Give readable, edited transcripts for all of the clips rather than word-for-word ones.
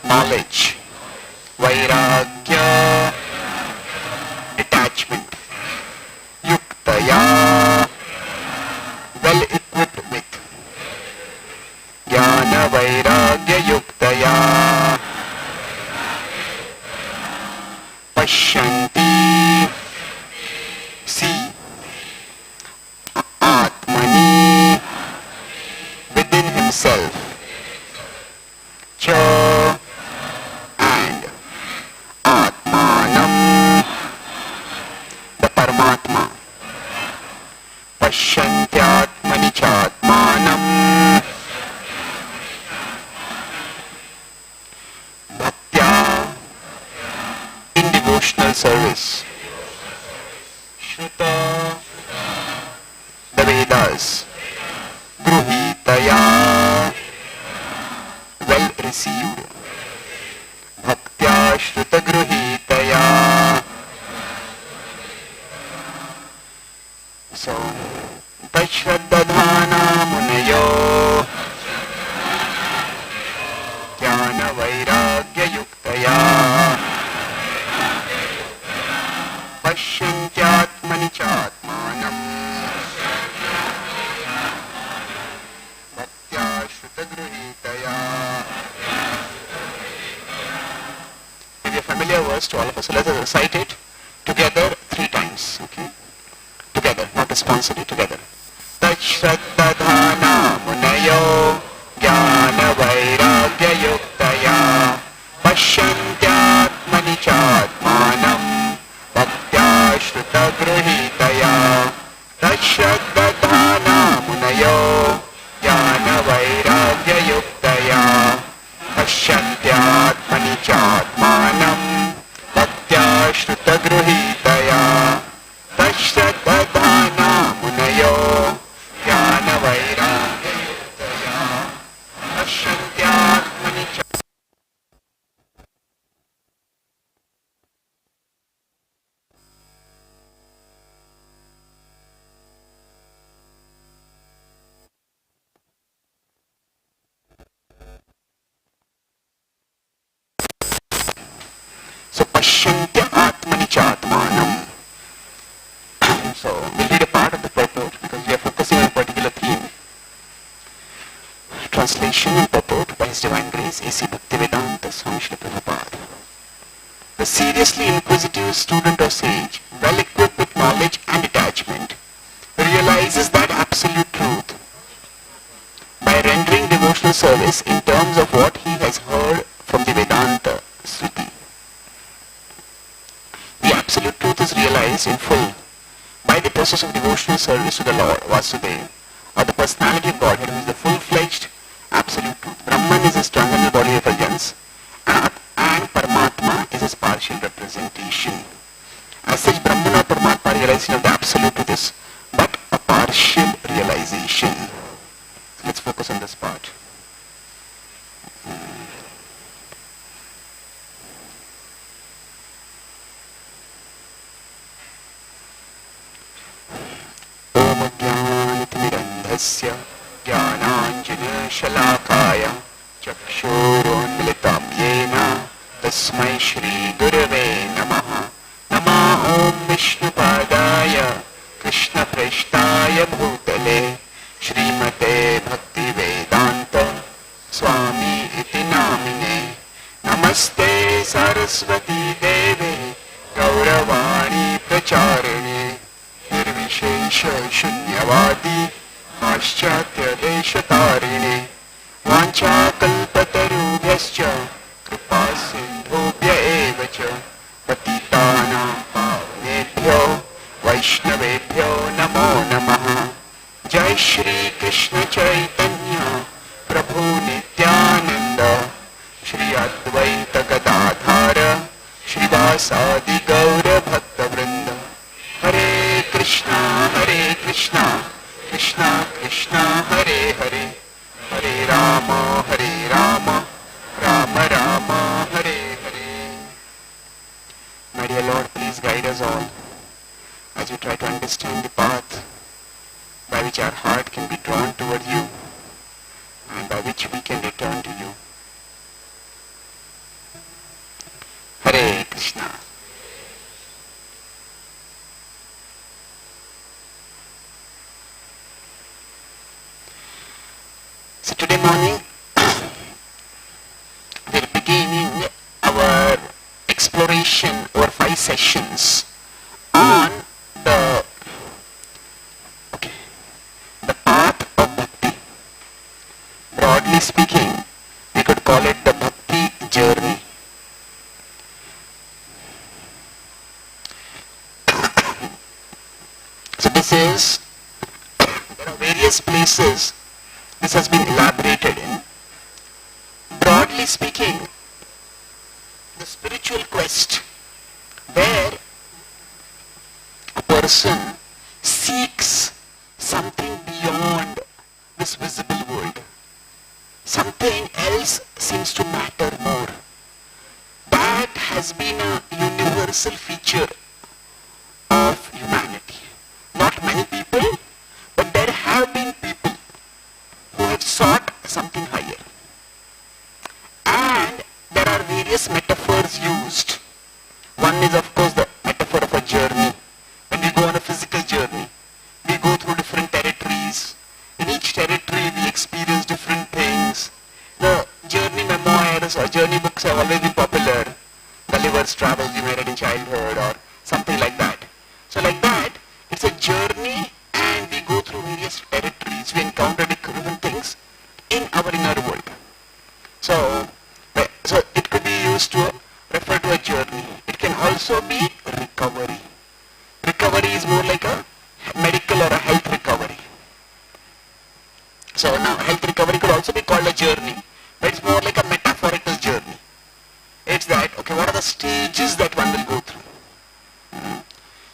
knowledge, vairagya, detachment, yuktaya, well equipped with, jnana vairagya yuktaya, pashyanti, see, atmani, within himself, cha, and atmanam, the Paramatma, pashyantyatmani chatmanam, bhaktya, in devotional service, shruta, the Vedas, gruhitaya, well received, bhaktya shruta gruhitaya. So, tashraddhana munayo jnana vairagya yuktaya pashyantyatmani chatmanam bhaktya shruta gruhitaya. Maybe a familiar verse to all of us, so let us recite it together 3 times. Okay? Together, not responsibly, together. Tashraddhana munayo jnana vairagya yuktaya pashyantyatmani chatmanam bhaktya shruta gruhitaya. Tashraddhana munayo jnana vairagya yuktaya pashyantyatmani chatmanam bhaktya shruta gruhitaya. Tashraddhana munayo jnana vairagya yuktaya pashyantyatmani chatmanam. So pashyantya atmani chatmanam. So we'll read a part of the purport because we are focusing on a particular theme. Translation and purport by His Divine Grace A.C. Bhaktivedanta Swami Srila Prabhupada. The seriously inquisitive student or sage, well equipped with knowledge and detachment, realizes that absolute truth by rendering devotional service in terms of what he has heard from the Vedanta Sruti. The absolute truth is realized in full by the process of devotional service to the Lord, Vasudeva, or the personality of Godhead, who is the full-fledged absolute truth. Brahman is his transcendental body effulgence, and Paramatma is his partial representation. As such, Brahman or Paramatma realization of the absolute truth is but a partial realization. So let's focus on this part. ज्ञानाञ्जनशलाकाय ज्ञानाञ्जनशलाकाय चक्षुरुन्मिलितं येन तस्मै श्रीगुरवे नमः। नमः ॐ विष्णुपादाय कृष्णप्रेष्ठाय भूतले श्रीमते भक्तिवेदान्त स्वामी इति नामिने। नमस्ते सरस्वती देवे गौरवाणी प्रचारिणे निर्विशेष शून्यवादी पाश्चात्य देशतारिणे। वाञ्छाकल्पतरुभ्यश्च कृपा सिन्धुभ्य एव च पतितानां पावनेभ्यो वैष्णवेभ्यो नमो नमः। जय श्री कृष्ण चैतन्य प्रभु नित्यानंद श्री अद्वैत गदाधर श्रीवासादि गौर भक्तवृंद। हरे कृष्णा कृष्णा कृष्णा हरे हरे, हरे Ram Ram Ram Hare Hare. My dear Lord, please guide us all as we try to understand the path by which our heart can be drawn toward you and by which we can return to you. Krishna. So today morning we're beginning our exploration over 5 sessions on the okay, the path of bhakti. Broadly speaking, we could call it the bhakti journey. So this is, there are various places this has been elaborated in. Broadly speaking, the spiritual quest where a person seeks something beyond this visible world. Something else seems to matter more. That has been a universal feature of humanity. Not many people, but there have been people who have sought something higher. And there are various metaphors used. One is of course the metaphor of a journey. When we go on a physical journey, we go through different territories. In each territory we experience different things. The journey memoirs or journey books have always been popular. Gulliver's Travels you may read in childhood or something like that. So like that, it's a journey and we go through various territories. We encounter different things in our inner world. So it could be used to refer to a journey. It can also be recovery. Recovery is more like a medical or a health recovery. So now health recovery could also be called a journey, but it's more like a metaphorical journey. It's that, okay, what are the stages that one will go through?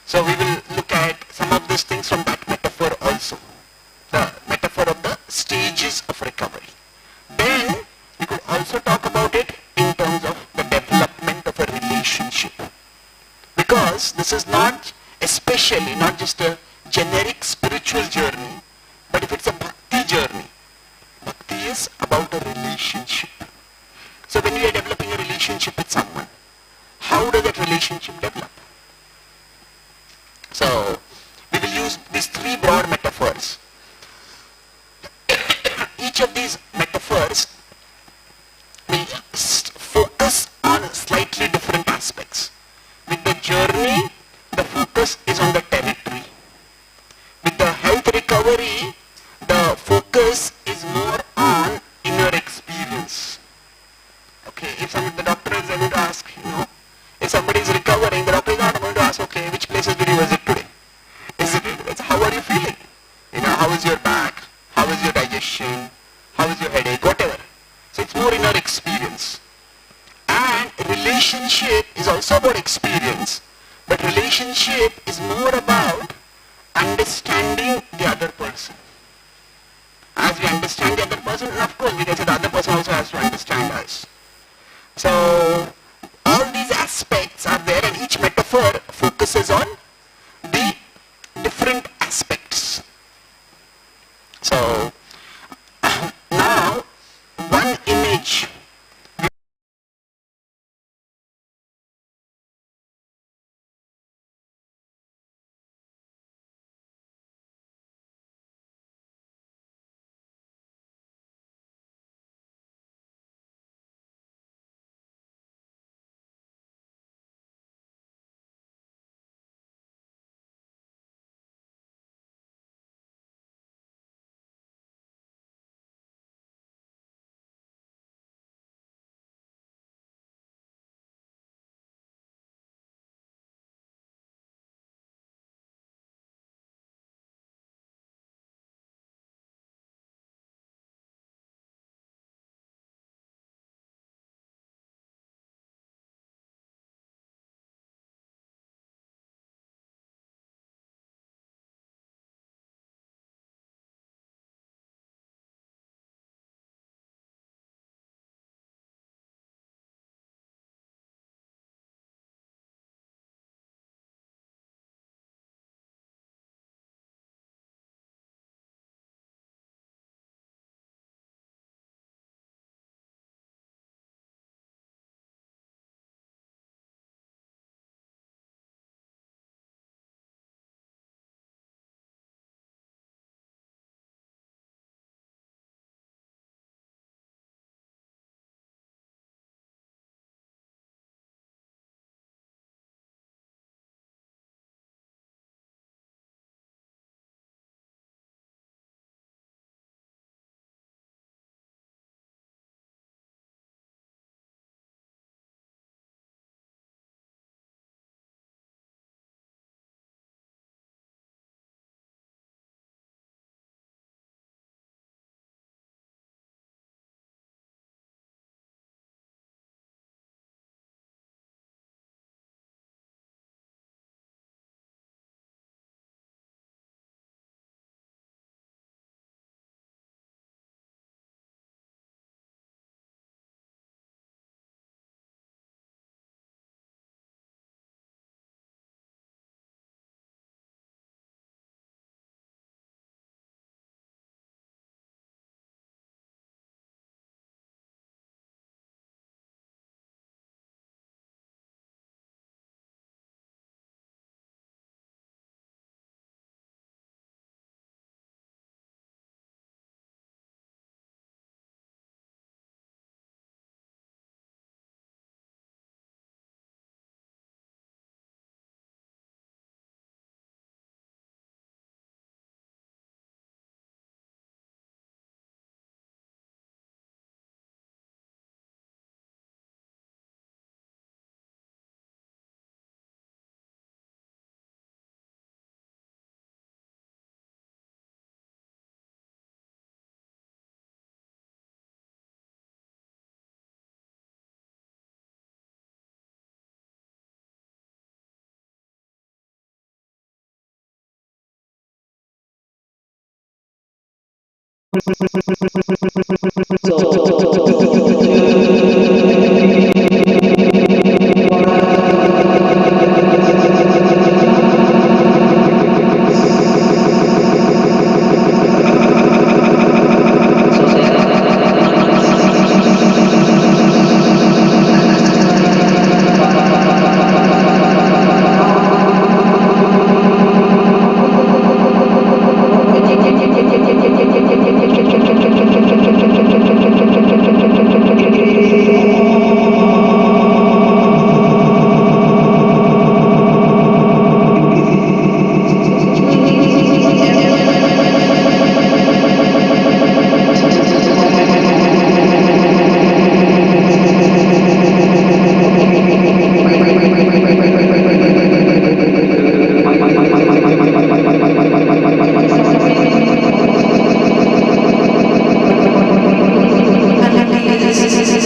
So we will look at some of these things from that metaphor also. The metaphor of the stages of recovery. Then we could also talk about it in terms of the development of a relationship. Because this is not especially not just a generic spiritual journey, but if it's a bhakti journey, bhakti is about a relationship. So when we are developing a relationship with someone, how does that relationship develop? So we will use these three broad metaphors. Each of these metaphors will focus on slightly different aspects. With the journey, the focus is on the territory. With the health recovery, the focus is more on inner experience. Okay, if the doctor is able to ask, if somebody is recovering, the doctor is not going to ask, okay, which places did you visit today? Isn't it? It's how are you feeling? How is your back? How is your digestion? How is your headache? Whatever. So it's more inner experience. And relationship is also about experience, but relationship is more about understanding the other person. As we understand the other person, and of course we can say the other person also has to understand us. So all these aspects are there and each metaphor focuses on the different aspects. So now one image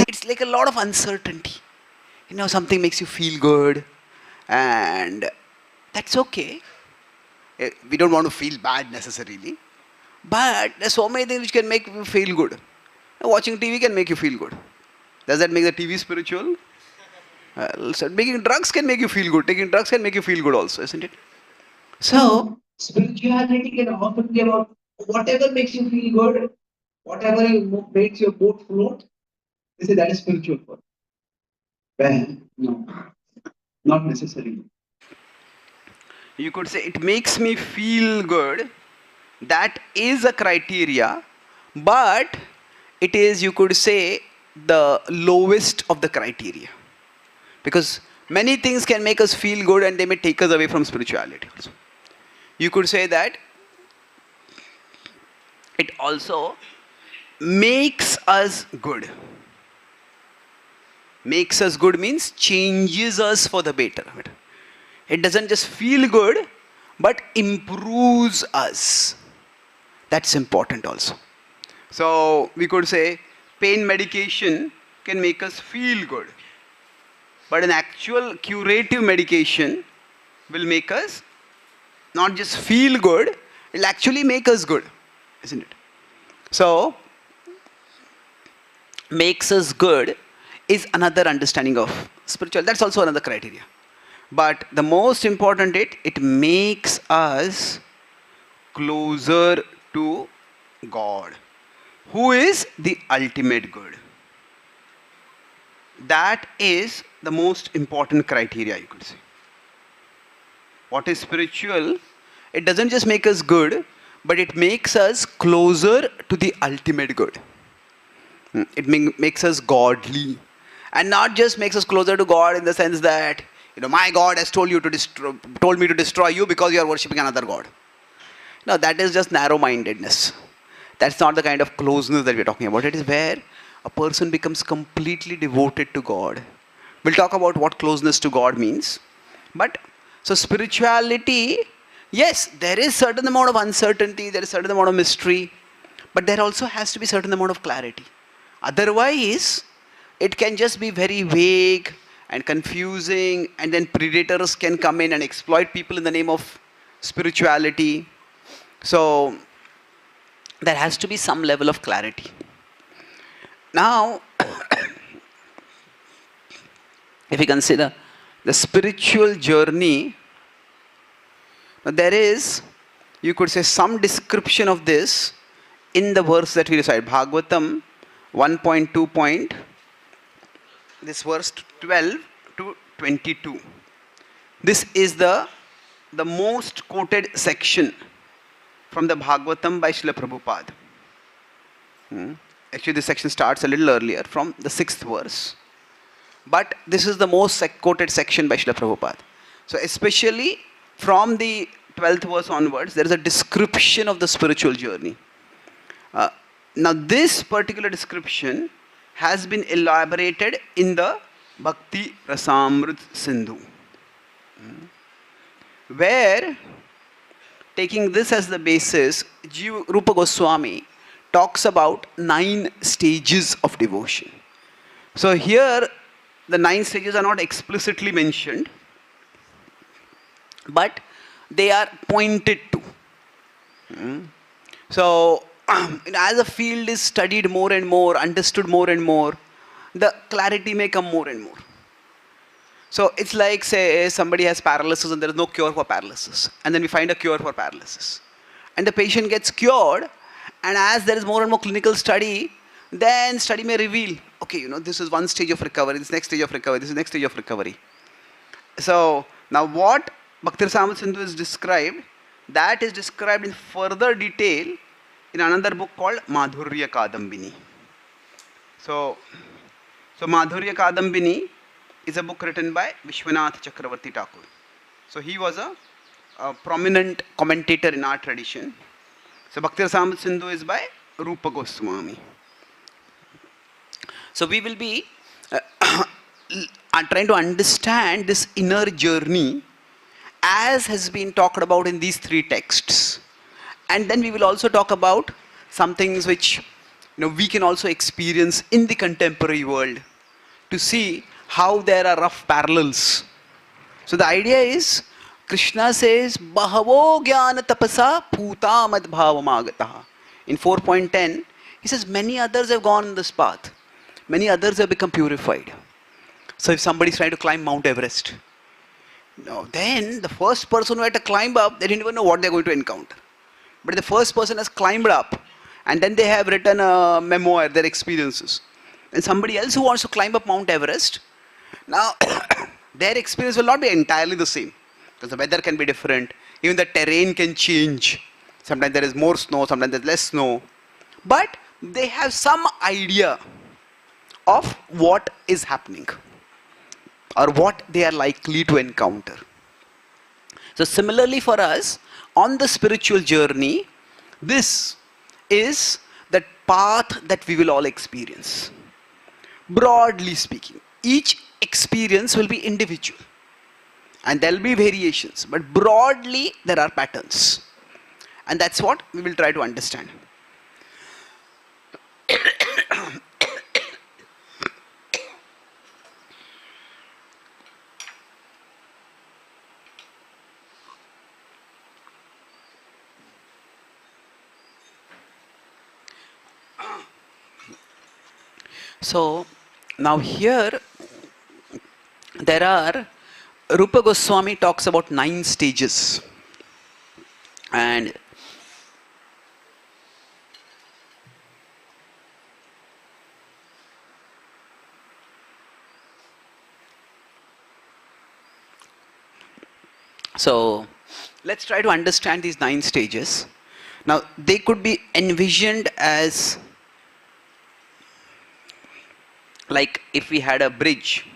It's like a lot of uncertainty. Something makes you feel good, and that's okay. We don't want to feel bad necessarily, but there's so many things which can make you feel good. Watching TV can make you feel good. Does that make the TV spiritual? So making drugs can make you feel good. Taking drugs can make you feel good also, isn't it? So, spirituality can often be about whatever makes you feel good, whatever makes your boat float. They say that is spiritual for you. Well, no, not necessarily. You could say it makes me feel good. That is a criteria, but it is, you could say, the lowest of the criteria. Because many things can make us feel good and they may take us away from spirituality also. You could say that it also makes us good. Makes us good means changes us for the better. It doesn't just feel good, but improves us. That's important also. So we could say pain medication can make us feel good, but an actual curative medication will make us not just feel good, it'll actually make us good, isn't it? So, makes us good is another understanding of spiritual. That's also another criteria. But the most important, it makes us closer to God, who is the ultimate good. That is the most important criteria, you could say. What is spiritual? It doesn't just make us good, but it makes us closer to the ultimate good. It makes us godly. And not just makes us closer to God in the sense that, my God has told me to destroy you because you are worshipping another God. No, that is just narrow-mindedness. That's not the kind of closeness that we're talking about. It is where a person becomes completely devoted to God. We'll talk about what closeness to God means. But, so spirituality, yes, there is certain amount of uncertainty, there is certain amount of mystery, but there also has to be certain amount of clarity. Otherwise, it can just be very vague and confusing, and then predators can come in and exploit people in the name of spirituality. So, there has to be some level of clarity. Now, if you consider the spiritual journey, there is, you could say, some description of this in the verse that we recite, Bhagavatam 1.2. This verse 12 to 22. This is the most quoted section from the Bhagavatam by Srila Prabhupada. Actually, this section starts a little earlier from the 6th verse. But this is the most quoted section by Srila Prabhupada. So especially from the 12th verse onwards, there is a description of the spiritual journey. Now this particular description has been elaborated in the Bhakti Rasamrit Sindhu, where, taking this as the basis, Rupa Goswami talks about 9 stages of devotion. So here, the 9 stages are not explicitly mentioned, but they are pointed to. So as a field is studied more and more, understood more and more, the clarity may come more and more. So it's like, say, somebody has paralysis and there is no cure for paralysis. And then we find a cure for paralysis. And the patient gets cured, and as there is more and more clinical study, then study may reveal, okay, this is one stage of recovery, this next stage of recovery, this is next stage of recovery. So now what Bhakti Rasamrita Sindhu is described, that is described in further detail in another book called Madhurya Kadambini. So Madhurya Kadambini is a book written by Vishwanath Chakravarti Thakur. So he was a prominent commentator in our tradition. So Bhakti Rasamrita Sindhu is by Rupa Goswami. So we will be trying to understand this inner journey as has been talked about in these three texts. And then we will also talk about some things which we can also experience in the contemporary world to see how there are rough parallels. So the idea is, Krishna says, Bahavo Jnana Tapasa Bhuta Mad Bhavamagataha. In 4.10, he says, many others have gone on this path. Many others have become purified. So if somebody is trying to climb Mount Everest, then the first person who had to climb up, they didn't even know what they're going to encounter. But the first person has climbed up, and then they have written a memoir, their experiences. And somebody else who wants to climb up Mount Everest, now their experience will not be entirely the same. Because the weather can be different, even the terrain can change. Sometimes there is more snow, sometimes there is less snow. But they have some idea of what is happening or what they are likely to encounter. So similarly for us, on the spiritual journey, this is the path that we will all experience. Broadly speaking, each experience will be individual. And there will be variations, but broadly there are patterns. And that's what we will try to understand. So now here there are, Rupa Goswami talks about 9 stages, and so let's try to understand these 9 stages. Now they could be envisioned as like if we had a bridge.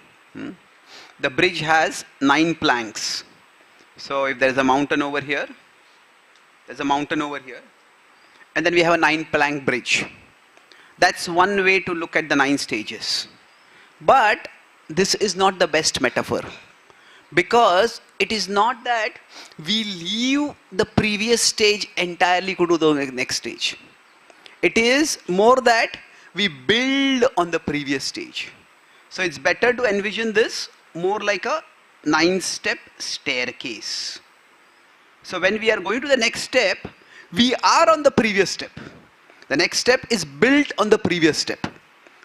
The bridge has 9 planks. So if there is a mountain over here, there's a mountain over here, and then we have a 9-plank bridge. That's one way to look at the 9 stages. But this is not the best metaphor, because it is not that we leave the previous stage entirely to do the next stage. It is more that we build on the previous stage. So it's better to envision this more like a 9-step staircase. So when we are going to the next step, we are on the previous step. The next step is built on the previous step.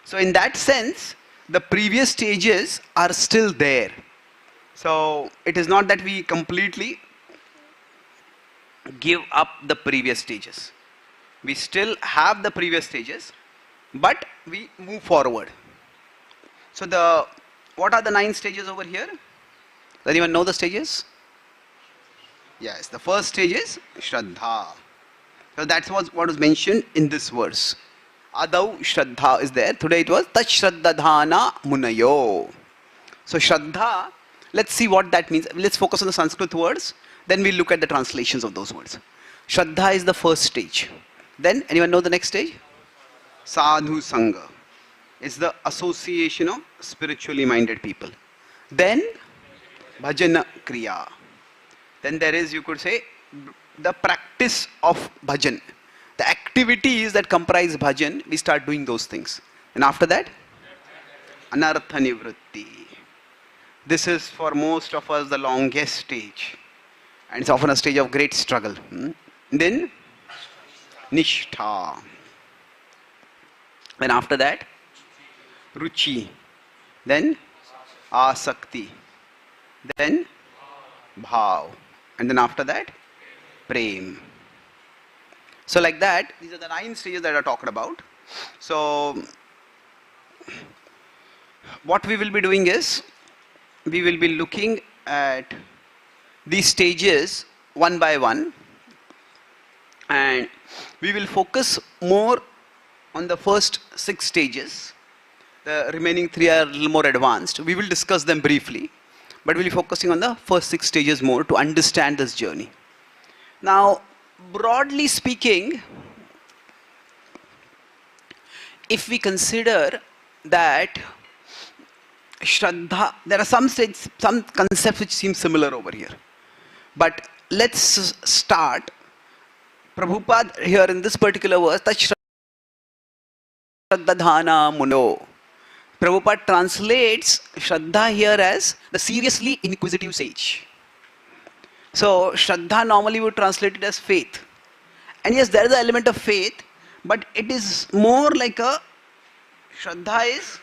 So in that sense, the previous stages are still there. So it is not that we completely give up the previous stages. We still have the previous stages, but we move forward. So what are the 9 stages over here? Does anyone know the stages? Yes, the first stage is Shraddha. So that's what was mentioned in this verse. Adau Shraddha is there. Today it was Tat Shraddhadhana Munayo. So Shraddha, let's see what that means. Let's focus on the Sanskrit words, then we'll look at the translations of those words. Shraddha is the first stage. Then, anyone know the next stage? Sadhu Sangha. It's the association of spiritually minded people. Then, Bhajana Kriya. Then there is, you could say, the practice of bhajan. The activities that comprise bhajan, we start doing those things. And after that, Anartha Nivritti. This is for most of us the longest stage. And it's often a stage of great struggle. Then, Nishtha. Then after that, Ruchi. Then Asakti. Then Bhav. And then after that, Prem. So like that, these are the 9 stages that are talked about. So what we will be doing is, we will be looking at these stages one by one, and we will focus more on the first 6 stages. The remaining 3 are a little more advanced. We will discuss them briefly, but we'll be focusing on the first 6 stages more to understand this journey. Now, broadly speaking, if we consider that Shraddha, there are some concepts which seem similar over here. But let's start. Prabhupada here in this particular verse, Shraddhadhana Muno. Prabhupada translates Shraddha here as the seriously inquisitive sage. So Shraddha normally would translate it as faith. And yes, there is an element of faith, but it is more like a, Shraddha is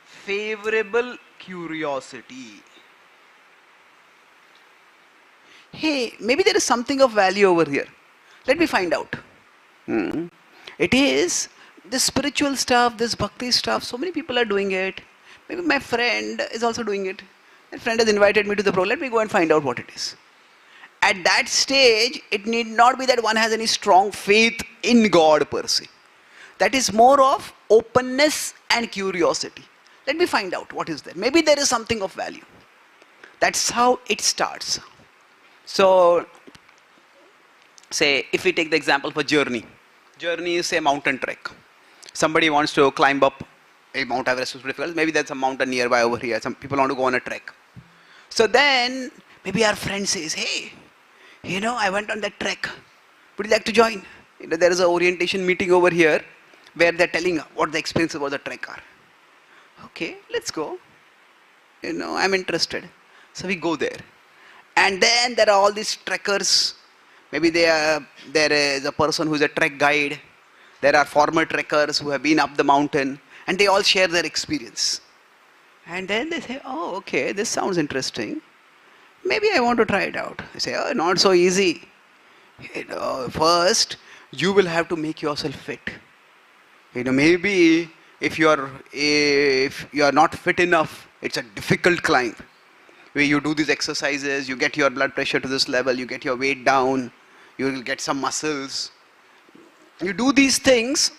favorable curiosity. Hey, maybe there is something of value over here. Let me find out. It is this spiritual stuff, this bhakti stuff, so many people are doing it. Maybe my friend is also doing it. My friend has invited me to the program. Let me go and find out what it is. At that stage, it need not be that one has any strong faith in God per se. That is more of openness and curiosity. Let me find out what is there. Maybe there is something of value. That's how it starts. So, say if we take the example for journey. Journey is a mountain trek. Somebody wants to climb up a Mount Everest, is difficult. Maybe there's a mountain nearby over here. Some people want to go on a trek. So then, maybe our friend says, hey, I went on that trek. Would you like to join? There is an orientation meeting over here where they're telling what the experience about the trek are. Okay, let's go. I'm interested. So we go there. And then there are all these trekkers. Maybe there is a person who is a trek guide. There are former trekkers who have been up the mountain. And they all share their experience. And then they say, oh, okay, this sounds interesting. Maybe I want to try it out. I say, oh, not so easy. First, you will have to make yourself fit. Maybe if you are not fit enough, it's a difficult climb. Where you do these exercises, you get your blood pressure to this level, you get your weight down, you will get some muscles. You do these things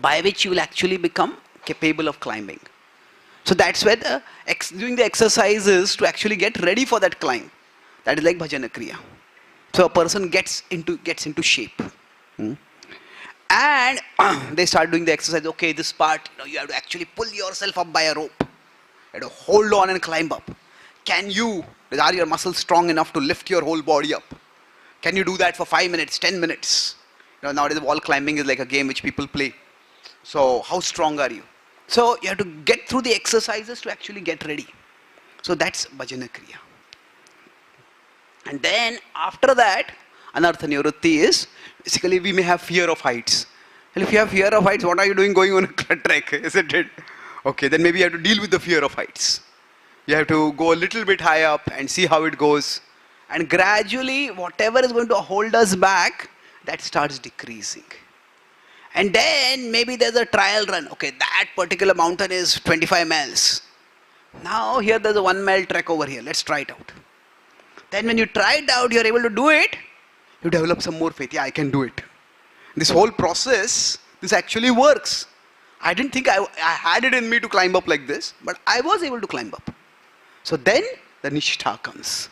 by which you will actually become capable of climbing. So that's where doing the exercises to actually get ready for that climb. That is like bhajana kriya. So a person gets into shape. And they start doing the exercise. Okay, this part, you have to actually pull yourself up by a rope. You have to hold on and climb up. Are your muscles strong enough to lift your whole body up? Can you do that for 5 minutes, 10 minutes? Nowadays wall climbing is like a game which people play. So how strong are you? So you have to get through the exercises to actually get ready. So that's bhajana kriya. And then after that, anartha nivritti is, basically we may have fear of heights. And if you have fear of heights, what are you doing going on a trek, isn't it? Okay, then maybe you have to deal with the fear of heights. You have to go a little bit high up and see how it goes. And gradually, whatever is going to hold us back, that starts decreasing. And then maybe there's a trial run. Okay, that particular mountain is 25 miles. Now here there's a 1 mile trek over here. Let's try it out. Then when you try it out, you're able to do it. You develop some more faith. Yeah, I can do it. This whole process, this actually works. I didn't think I had it in me to climb up like this, but I was able to climb up. So then the Nishtha comes.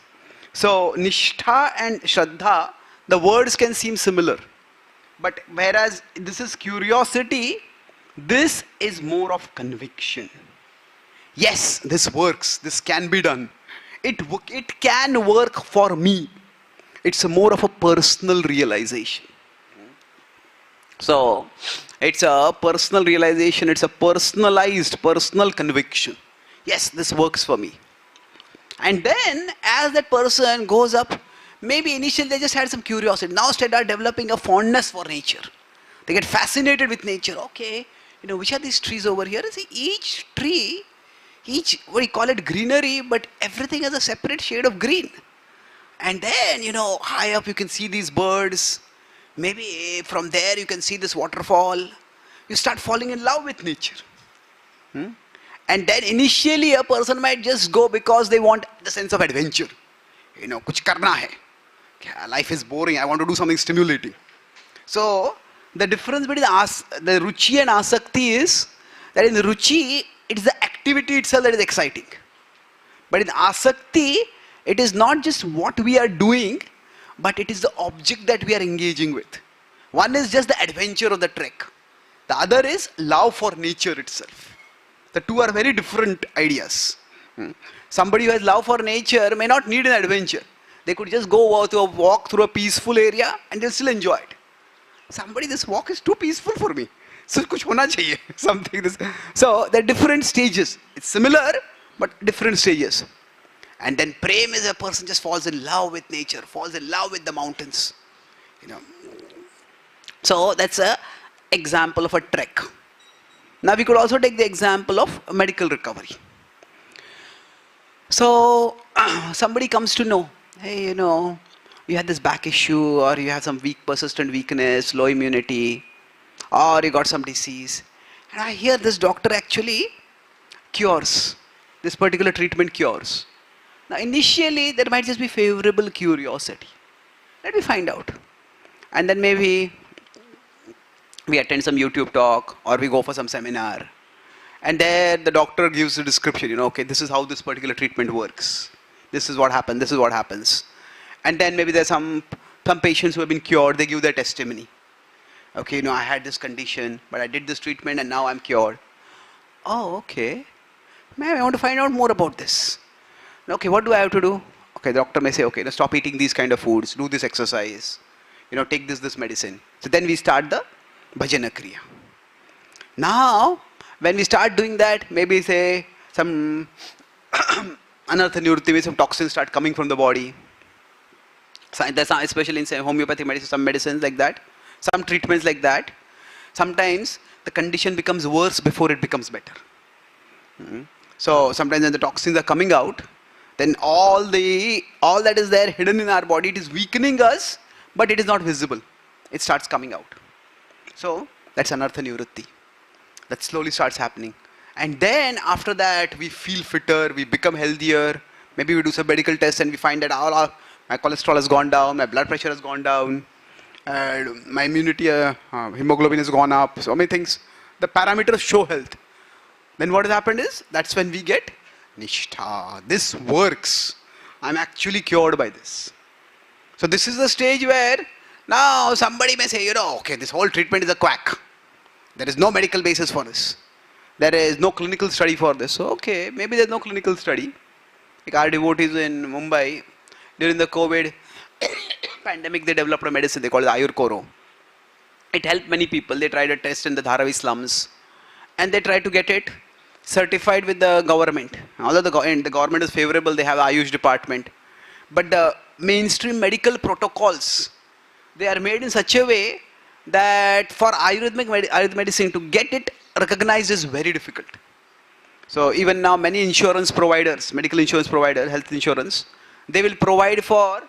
So Nishtha and Shraddha, the words can seem similar. But whereas this is curiosity, this is more of conviction. Yes, this works. This can be done. It can work for me. It's more of a personal realization. So, it's a personal realization. It's a personalized, personal conviction. Yes, this works for me. And then, as that person goes up, maybe initially they just had some curiosity. Now start developing a fondness for nature. They get fascinated with nature. Okay, which are these trees over here? See, each tree, what you call it, greenery, but everything has a separate shade of green. And then, high up you can see these birds. Maybe from there you can see this waterfall. You start falling in love with nature. And then initially a person might just go because they want the sense of adventure. Kuch karna hai. Life is boring, I want to do something stimulating. So, the difference between the ruchi and asakti is that in the ruchi, it is the activity itself that is exciting. But in asakti, it is not just what we are doing, but it is the object that we are engaging with. One is just the adventure of the trek. The other is love for nature itself. The two are very different ideas. Somebody who has love for nature may not need an adventure. They could just go to a walk through a peaceful area and they'll still enjoy it. Somebody, this walk is too peaceful for me. So kuch hona chahiye. Something this. So there are different stages. It's similar, but different stages. And then prem is a person just falls in love with nature, falls in love with the mountains. So that's a example of a trek. Now we could also take the example of medical recovery. So somebody comes to know, hey, you had this back issue, or you have some persistent weakness, low immunity, or you got some disease. And I hear this doctor actually cures. This particular treatment cures. Now initially there might just be favorable curiosity. Let me find out. And then maybe we attend some YouTube talk or we go for some seminar. And there the doctor gives a description, okay, this is how this particular treatment works. This is what happens, this is what happens. And then maybe there's some patients who have been cured, they give their testimony. Okay, I had this condition, but I did this treatment and now I'm cured. Oh, okay. Ma'am, I want to find out more about this. Okay, what do I have to do? Okay, the doctor may say, okay, stop eating these kind of foods, do this exercise, take this medicine. So then we start the bhajana kriya. Now, when we start doing that, maybe say some anartha nivritti, some toxins start coming from the body. So especially in homeopathic medicine, some medicines like that, some treatments like that. Sometimes the condition becomes worse before it becomes better. So sometimes when the toxins are coming out, then all that is there hidden in our body, it is weakening us, but it is not visible. It starts coming out. So that's anartha nivritti. That slowly starts happening. And then after that, we feel fitter, we become healthier. Maybe we do some medical tests and we find that my cholesterol has gone down, my blood pressure has gone down, my immunity, hemoglobin has gone up, so many things. The parameters show health. Then what has happened is, that's when we get nishtha. This works. I'm actually cured by this. So this is the stage where now somebody may say, okay, this whole treatment is a quack. There is no medical basis for this. There is no clinical study for this. So, okay, maybe there's no clinical study. Like our devotees in Mumbai, during the COVID pandemic, they developed a medicine, they call it Ayurkoro. It helped many people. They tried a test in the Dharavi slums and they tried to get it certified with the government. Although the government is favorable, they have Ayush department. But the mainstream medical protocols, they are made in such a way that for Ayurvedic medicine to get it recognized is very difficult. So even now many insurance providers, medical insurance provider, health insurance, they will provide for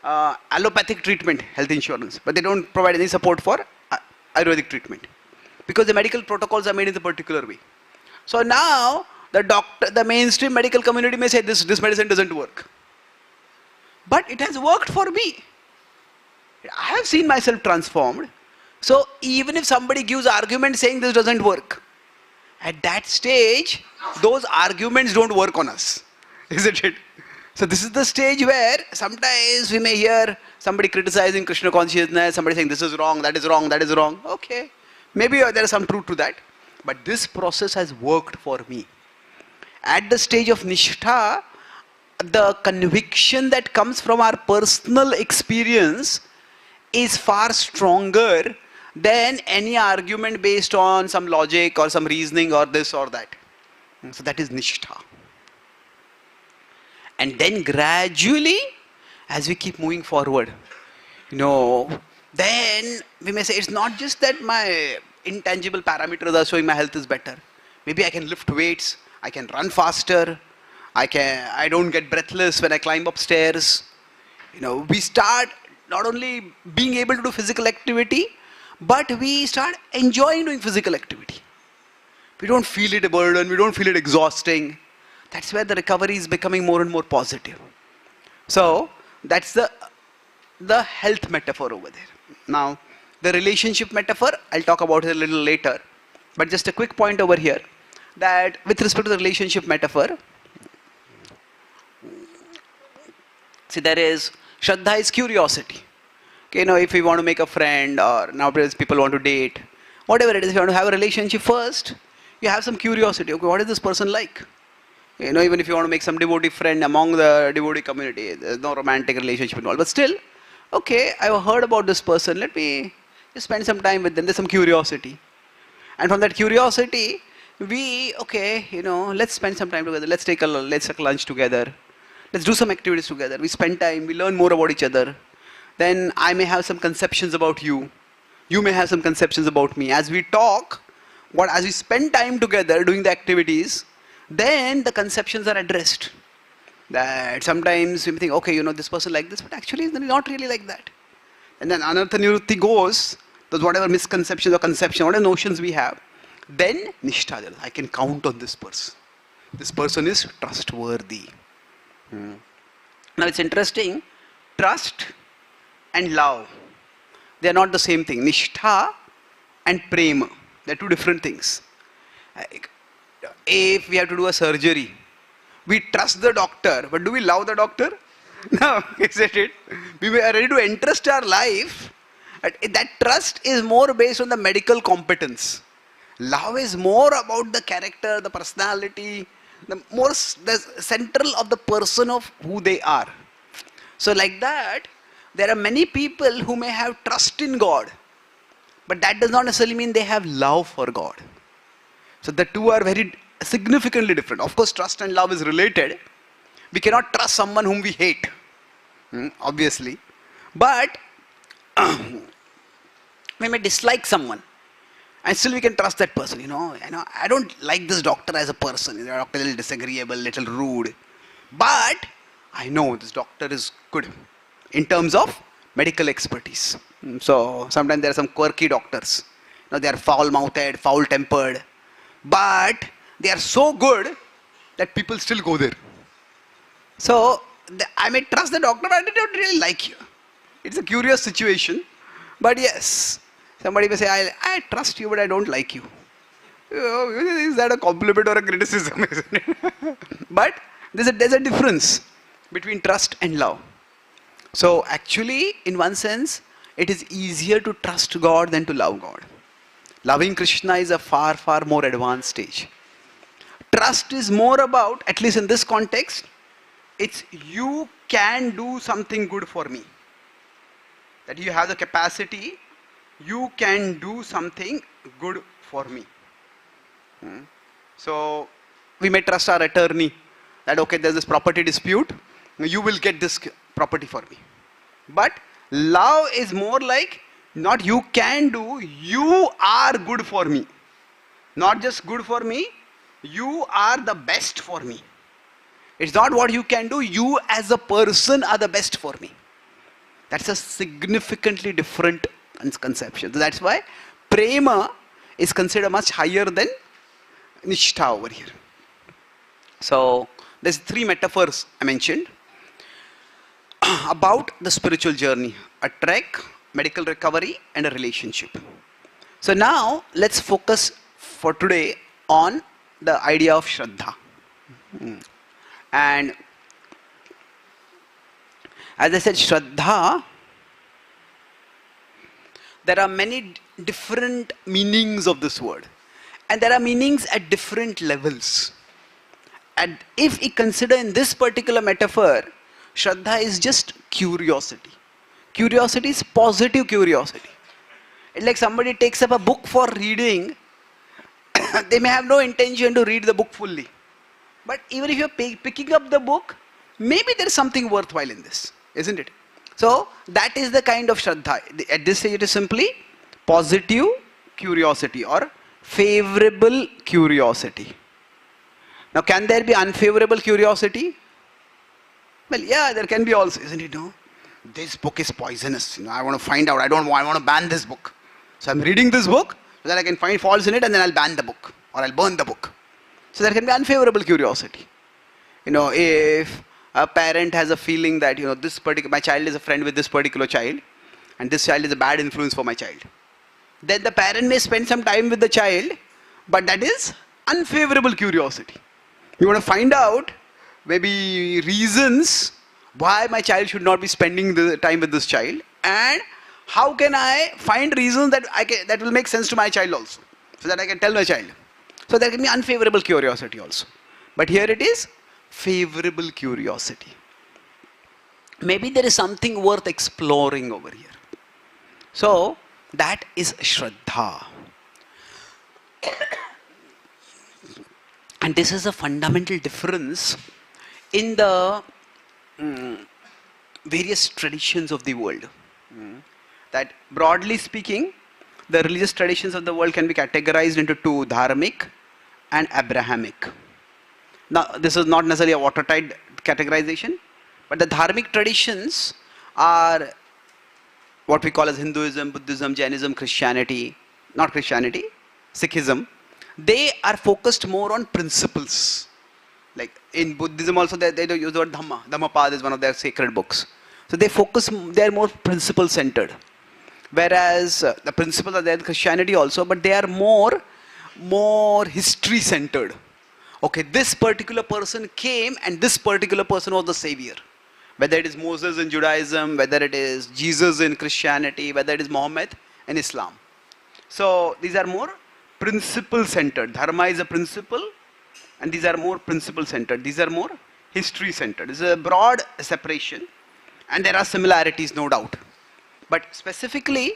allopathic treatment, health insurance, but they don't provide any support for Ayurvedic treatment because the medical protocols are made in a particular way. So now the mainstream medical community may say this medicine doesn't work. But it has worked for me. I have seen myself transformed. So even if somebody gives argument saying this doesn't work, at that stage, those arguments don't work on us, isn't it? So this is the stage where sometimes we may hear somebody criticizing Krishna consciousness, somebody saying this is wrong, that is wrong, that is wrong. Okay, maybe there is some truth to that, but this process has worked for me. At the stage of nishtha, the conviction that comes from our personal experience is far stronger than any argument based on some logic or some reasoning or this or that. So that is nishtha. And then gradually as we keep moving forward, then we may say it's not just that my intangible parameters are showing my health is better. Maybe I can lift weights, I can run faster, I don't get breathless when I climb upstairs. We start not only being able to do physical activity, but we start enjoying doing physical activity. We don't feel it a burden, we don't feel it exhausting. That's where the recovery is becoming more and more positive. So that's the health metaphor over there. Now, the relationship metaphor, I'll talk about it a little later. But just a quick point over here, that with respect to the relationship metaphor, see, there is Shraddha is curiosity. Okay, if we want to make a friend, or nowadays people want to date, whatever it is, if you want to have a relationship first, you have some curiosity. Okay, what is this person like? Even if you want to make some devotee friend among the devotee community, there's no romantic relationship involved. But still, okay, I've heard about this person, let me just spend some time with them. There's some curiosity. And from that curiosity, let's spend some time together. Let's take lunch together. Let's do some activities together. We spend time, we learn more about each other. Then I may have some conceptions about you. You may have some conceptions about me. As we talk, as we spend time together doing the activities, then the conceptions are addressed. That sometimes we think, okay, this person like this, but actually it's not really like that. And then anartha nirutti goes, those whatever misconceptions or conceptions, whatever notions we have, then nishtha, I can count on this person. This person is trustworthy. Now it's interesting, trust and love, they are not the same thing. Nishtha and prema, they are two different things. If we have to do a surgery, we trust the doctor, but do we love the doctor? No, isn't it? We are ready to entrust our life. That trust is more based on the medical competence. Love is more about the character, the personality, the central of the person of who they are. So like that, there are many people who may have trust in God, but that does not necessarily mean they have love for God. So the two are very significantly different. Of course, trust and love is related. We cannot trust someone whom we hate, obviously. But we may dislike someone, and still we can trust that person. I don't like this doctor as a person. The doctor is a little disagreeable, little rude. But I know this doctor is good in terms of medical expertise. So sometimes there are some quirky doctors. They are foul-mouthed, foul-tempered. But they are so good that people still go there. So I may trust the doctor, but I don't really like you. It's a curious situation. But yes, somebody may say, I trust you, but I don't like you. Is that a compliment or a criticism? But there's a difference between trust and love. So actually, in one sense, it is easier to trust God than to love God. Loving Krishna is a far, far more advanced stage. Trust is more about, at least in this context, it's you can do something good for me. That you have the capacity, you can do something good for me. So, we may trust our attorney that, okay, there's this property dispute, you will get this property for me. But love is more like, not you can do, you are good for me. Not just good for me, you are the best for me. It's not what you can do, you as a person are the best for me. That's a significantly different conception. So that's why prema is considered much higher than nishtha over here. So there's three metaphors I mentioned about the spiritual journey: a trek, medical recovery, and a relationship. So now let's focus for today on the idea of Shraddha. And as I said, Shraddha, there are many different meanings of this word. And there are meanings at different levels. And if we consider in this particular metaphor, Shraddha is just curiosity. Curiosity is positive curiosity. It's like somebody takes up a book for reading. They may have no intention to read the book fully. But even if you're picking up the book, maybe there's something worthwhile in this. isn't it? So that is the kind of Shraddha. At this stage it is simply positive curiosity or favorable curiosity. Now can there be unfavorable curiosity? Well, yeah, there can be also, isn't it? No? This book is poisonous. I want to find out. I want to ban this book. So I'm reading this book so that I can find faults in it and then I'll ban the book or I'll burn the book. So there can be unfavorable curiosity. If a parent has a feeling that, my child is a friend with this particular child and this child is a bad influence for my child, then the parent may spend some time with the child, but that is unfavorable curiosity. You want to find out maybe reasons why my child should not be spending the time with this child, and how can I find reasons that will make sense to my child also, so that I can tell my child. So there can be unfavorable curiosity also. But here it is favorable curiosity. Maybe there is something worth exploring over here. So that is Shraddha. And this is a fundamental difference in the various traditions of the world. That broadly speaking, the religious traditions of the world can be categorized into two, dharmic and Abrahamic. Now, this is not necessarily a watertight categorization, but the dharmic traditions are what we call as Hinduism, Buddhism, Jainism, Christianity, not Christianity, Sikhism. They are focused more on principles. Like in Buddhism also, they do use the word Dhamma. Dhammapad is one of their sacred books. So they are more principle centered. Whereas the principles are there in Christianity also, but they are more history centered. Okay, this particular person came and this particular person was the savior. Whether it is Moses in Judaism, whether it is Jesus in Christianity, whether it is Muhammad in Islam. So these are more principle centered. Dharma is a principle and these are more principle centered. These are more history centered. It's a broad separation and there are similarities, no doubt. But specifically,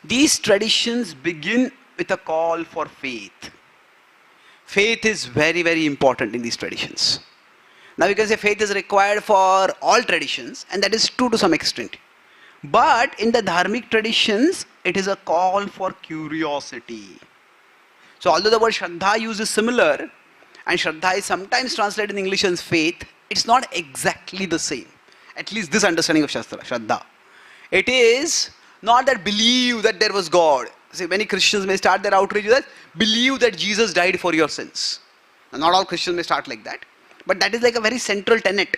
these traditions begin with a call for faith. Faith is very, very important in these traditions. Now you can say faith is required for all traditions, and that is true to some extent. But in the dharmic traditions, it is a call for curiosity. So although the word Shraddha use is similar, and Shraddha is sometimes translated in English as faith, it's not exactly the same. At least this understanding of Shraddha. It is not that believe that there was God. See, many Christians may start their outreach with that, believe that Jesus died for your sins. Now, not all Christians may start like that. But that is like a very central tenet.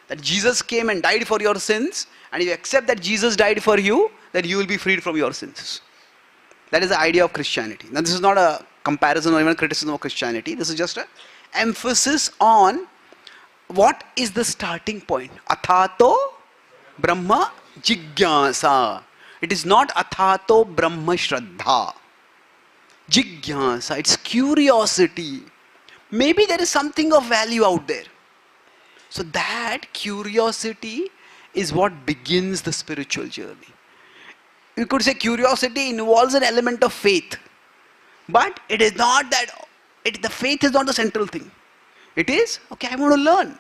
That Jesus came and died for your sins, and you accept that Jesus died for you, that you will be freed from your sins. That is the idea of Christianity. Now this is not a comparison or even a criticism of Christianity. This is just an emphasis on what is the starting point. Athato Brahma Jigyasa. It is not Athato Brahma Shraddha. Jigyasa, it's curiosity. Maybe there is something of value out there. So that curiosity is what begins the spiritual journey. You could say curiosity involves an element of faith. But it is not that, the faith is not the central thing. It is, okay, I want to learn.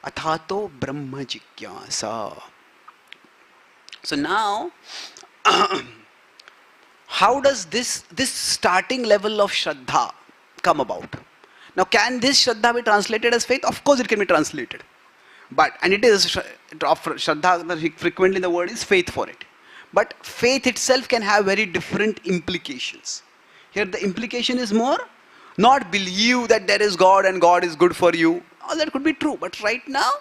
Athato Brahma Jigyasa. So now, how does this starting level of Shraddha come about? Now, can this Shraddha be translated as faith? Of course it can be translated. But, and it is, Shraddha, frequently the word is faith for it. But faith itself can have very different implications. Here the implication is more, not believe that there is God and God is good for you. All that could be true. But right now,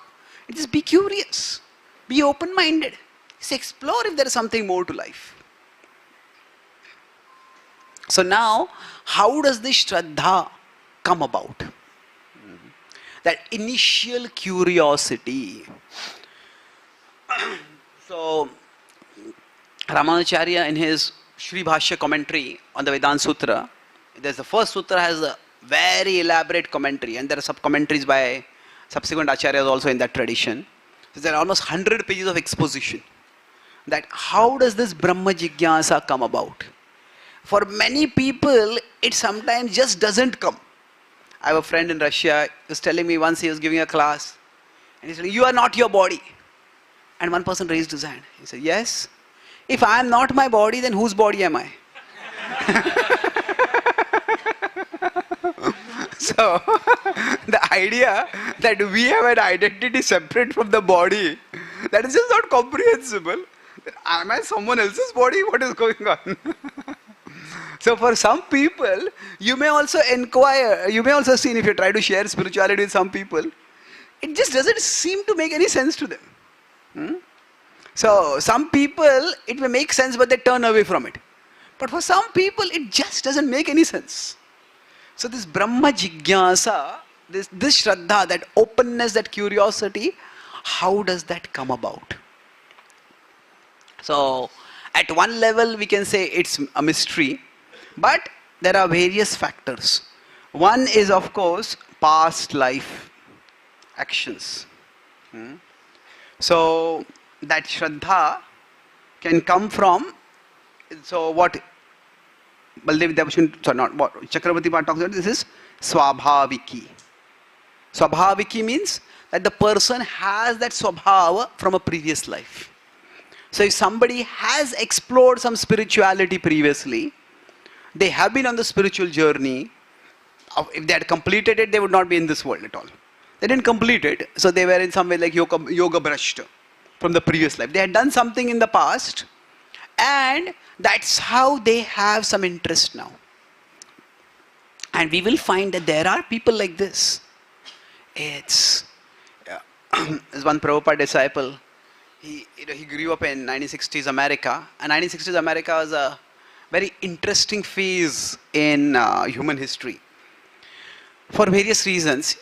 it is be curious. Be open-minded. Just explore if there is something more to life. So now, how does this Shraddha come about? That initial curiosity. So, Ramanujacharya in his Shri Bhashya commentary on the Vedanta Sutra, there's the first sutra has a very elaborate commentary, and there are sub-commentaries by subsequent acharyas also in that tradition. So there are almost 100 pages of exposition. That how does this Brahma Jigyasa come about? For many people, it sometimes just doesn't come. I have a friend in Russia who was telling me once he was giving a class. And he said, you are not your body. And one person raised his hand. He said, yes. If I am not my body, then whose body am I? So, the idea that we have an identity separate from the body, that is just not comprehensible. Am I someone else's body? What is going on? So for some people, you may also inquire, you may also see if you try to share spirituality with some people, it just doesn't seem to make any sense to them. So some people, it may make sense, but they turn away from it. But for some people, it just doesn't make any sense. So this Brahma Jigyasa, this Shraddha, that openness, that curiosity, how does that come about? So at one level, we can say it's a mystery, but there are various factors. One is, of course, past life actions. So that Shraddha can come from, so what Baldev Devashin, sorry, not what Chakravarti talks about, this is Swabhaviki. Swabhaviki means that the person has that Swabhava from a previous life. So if somebody has explored some spirituality previously, they have been on the spiritual journey, if they had completed it, they would not be in this world at all. They didn't complete it, so they were in some way like yoga brashta from the previous life. They had done something in the past, and that's how they have some interest now. And we will find that there are people like this. It's one Prabhupada disciple. He grew up in 1960s America, and 1960s America was a very interesting phase in human history. For various reasons,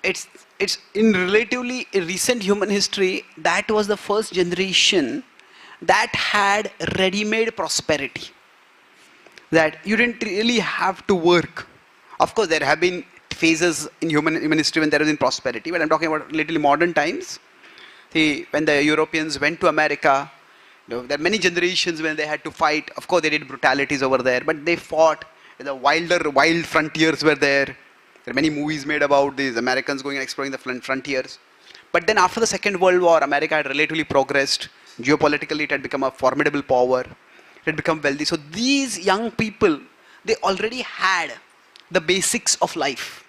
it's in relatively recent human history, that was the first generation that had ready-made prosperity. That you didn't really have to work. Of course, there have been phases in human history when there has been prosperity, but I'm talking about little modern times. See, when the Europeans went to America, there are many generations when they had to fight. Of course, they did brutalities over there, but they fought. The wild frontiers were there. There are many movies made about these Americans going and exploring the frontiers. But then after the Second World War, America had relatively progressed. Geopolitically, it had become a formidable power. It had become wealthy. So these young people, they already had the basics of life.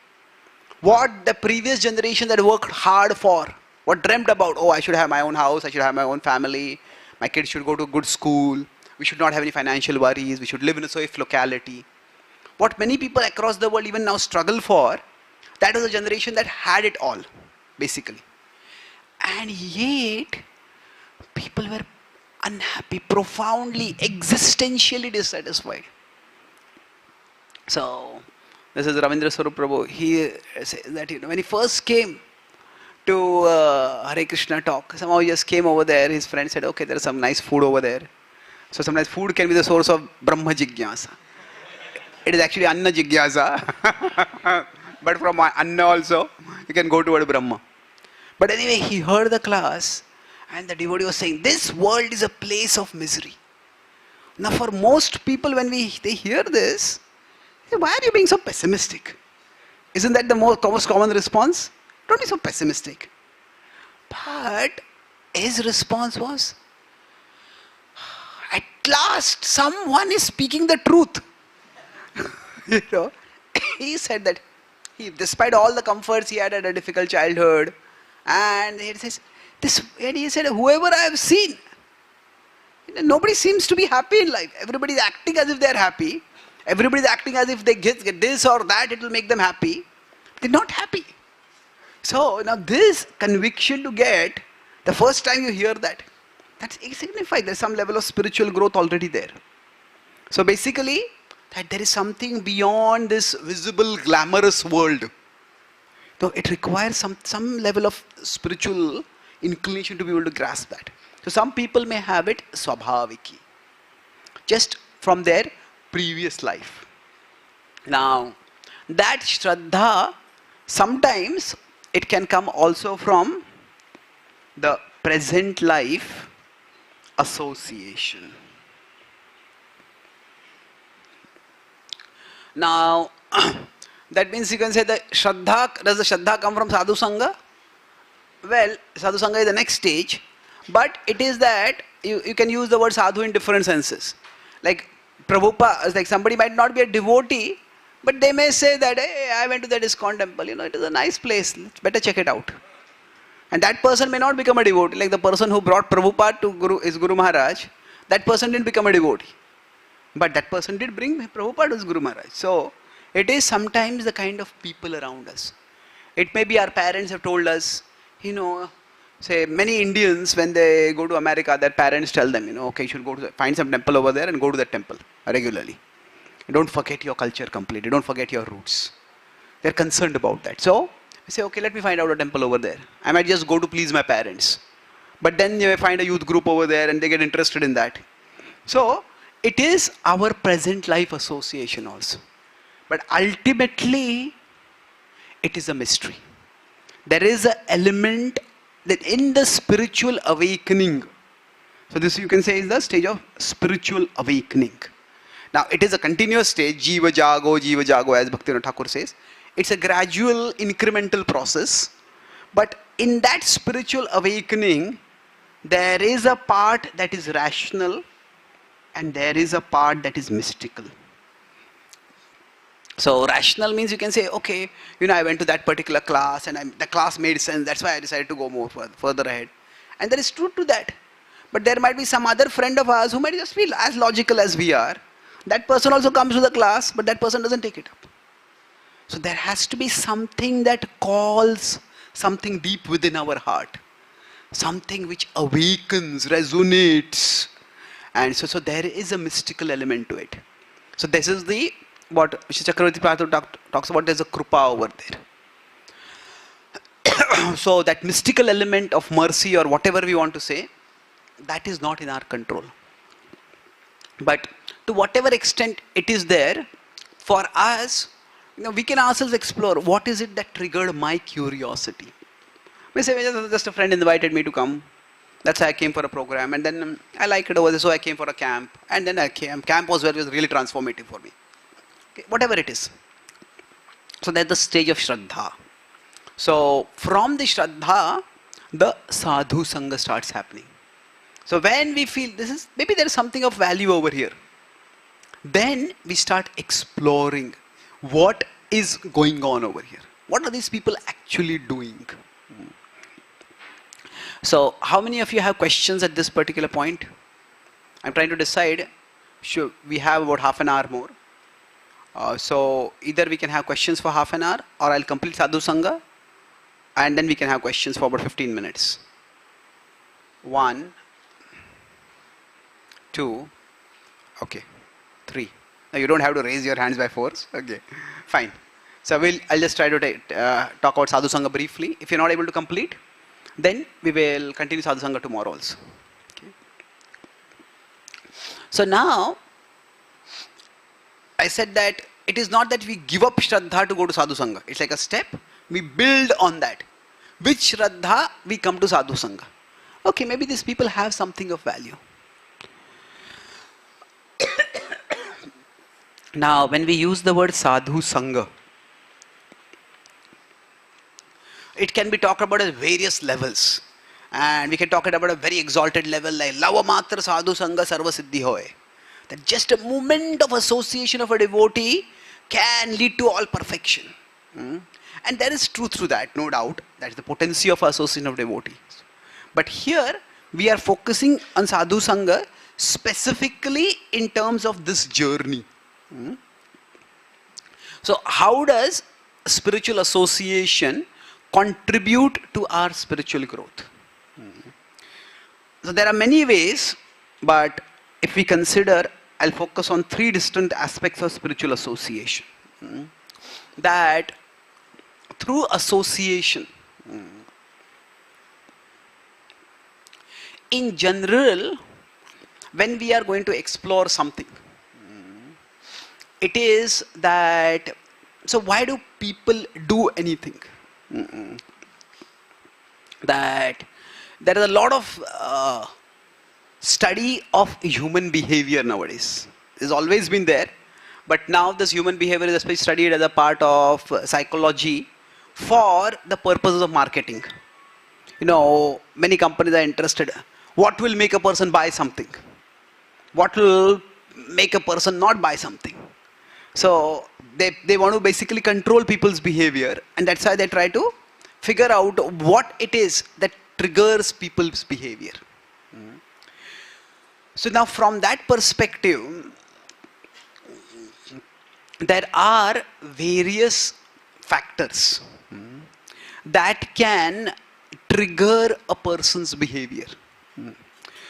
What the previous generation that worked hard for, what dreamt about, oh, I should have my own house, I should have my own family, my kids should go to a good school, we should not have any financial worries, we should live in a safe locality. What many people across the world even now struggle for, that was a generation that had it all, basically. And yet, people were unhappy, profoundly, existentially dissatisfied. So, this is Ravindra Swarup Prabhu. He says that when he first came to Hare Krishna talk, somehow he just came over there. His friend said, okay, there is some nice food over there. So sometimes food can be the source of Brahma Jigyasa. It is actually Anna Jigyasa. But from Anna also, you can go toward Brahma. But anyway, he heard the class, and the devotee was saying, this world is a place of misery. Now for most people, when they hear this, they say, why are you being so pessimistic? Isn't that the most common response? Don't be so pessimistic. But his response was, at last someone is speaking the truth. He said that despite all the comforts he had a difficult childhood, and he says, and he said, whoever I have seen, nobody seems to be happy in life. Everybody is acting as if they are happy. Everybody is acting as if they get this or that, it will make them happy. They're not happy. So now this conviction to get, the first time you hear that, that signifies there's some level of spiritual growth already there. So basically, that there is something beyond this visible, glamorous world. So it requires some level of spiritual inclination to be able to grasp that. So some people may have it swabhaviki, just from their previous life. Now, that Shraddha, sometimes it can come also from the present life association. Now, that means you can say that Shraddha, does the Shraddha come from Sadhu Sangha? Well, sadhu sangha is the next stage, but it is that you can use the word sadhu in different senses. Like Prabhupada, like somebody might not be a devotee, but they may say that, hey, I went to the ISKCON temple, it is a nice place, let's better check it out. And that person may not become a devotee, like the person who brought Prabhupada to Guru Maharaj, that person didn't become a devotee. But that person did bring Prabhupada as Guru Maharaj. So, it is sometimes the kind of people around us. It may be our parents have told us, say many Indians when they go to America, their parents tell them, okay, you should go to find some temple over there and go to that temple regularly. Don't forget your culture completely. Don't forget your roots. They're concerned about that. So, I say, okay, let me find out a temple over there. I might just go to please my parents. But then you may find a youth group over there and they get interested in that. So, it is our present life association also. But ultimately, it is a mystery. There is an element that in the spiritual awakening. So this you can say is the stage of spiritual awakening. Now, it is a continuous stage, Jiva Jago, as Bhakti Thakur says. It's a gradual, incremental process. But in that spiritual awakening, there is a part that is rational and there is a part that is mystical. So, rational means you can say, okay, I went to that particular class and the class made sense. That's why I decided to go more further ahead. And there is truth to that. But there might be some other friend of ours who might just feel as logical as we are. That person also comes to the class, but that person doesn't take it up. So there has to be something that calls something deep within our heart. Something which awakens, resonates. And so there is a mystical element to it. So this is what Mr. Chakravarti Prabhu talks about, there's a krupa over there. So that mystical element of mercy or whatever we want to say, that is not in our control. But to whatever extent it is there, for us, we can ourselves explore what is it that triggered my curiosity. We say, just a friend invited me to come. That's why I came for a program. And then I liked it over there, so I came for a camp. And then I came. Camp was where it was really transformative for me. Okay, whatever it is. So that's the stage of Shraddha. So from the Shraddha, the Sadhu Sangha starts happening. So when we feel maybe there is something of value over here, then we start exploring what is going on over here. What are these people actually doing? So how many of you have questions at this particular point? I'm trying to decide. Sure, we have about half an hour more. So either we can have questions for half an hour or I'll complete Sadhu Sangha and then we can have questions for about 15 minutes. 1, 2, okay, 3. Now you don't have to raise your hands by force. Okay, fine. So I'll just try to talk about Sadhu Sangha briefly. If you're not able to complete, then we will continue Sadhu Sangha tomorrow also. Okay. So now, I said that it is not that we give up Shraddha to go to Sadhu Sangha. It's like a step. We build on that. With Shraddha, we come to Sadhu Sangha. Okay, maybe these people have something of value. Now, when we use the word Sadhu Sangha, it can be talked about at various levels. And we can talk about a very exalted level like Lava Matra Sadhu Sangha Sarva Siddhi Hoy. That just a moment of association of a devotee can lead to all perfection. And there is truth to that, no doubt. That is the potency of association of devotees. But here, we are focusing on Sadhu Sangha specifically in terms of this journey. So, how does spiritual association contribute to our spiritual growth? So, there are many ways, but if we consider, I'll focus on 3 distinct aspects of spiritual association. That through association, in general, when we are going to explore something, it is that, so why do people do anything? That there is a lot of study of human behavior nowadays. It's always been there, but now this human behavior is especially studied as a part of psychology for the purposes of marketing. Many companies are interested. What will make a person buy something? What will make a person not buy something? So they want to basically control people's behavior, and that's why they try to figure out what it is that triggers people's behavior. So now from that perspective, there are various factors that can trigger a person's behavior.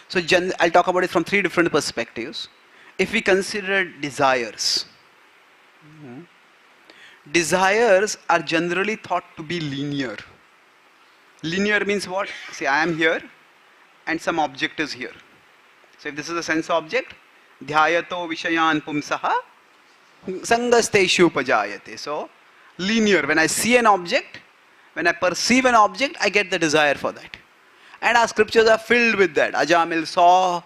So I'll talk about it from three different perspectives. If we consider desires, desires are generally thought to be linear. Linear means what? See, I am here and some object is here. So if this is a sense object, dhyayato vishayan pumsaha sangasteshu upajayate. So linear, when I see an object, when I perceive an object, I get the desire for that. And our scriptures are filled with that. Ajamil saw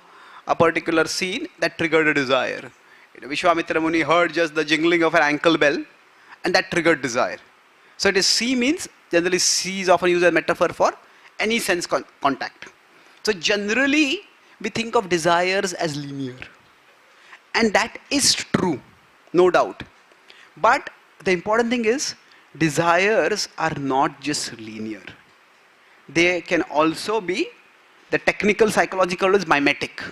a particular scene that triggered a desire. Vishwamitra Muni heard just the jingling of an ankle bell, and that triggered desire. So it is see means, generally see is often used as a metaphor for any sense contact. So generally we think of desires as linear. And that is true, no doubt. But the important thing is, desires are not just linear. They can also be, the technical psychological word is mimetic,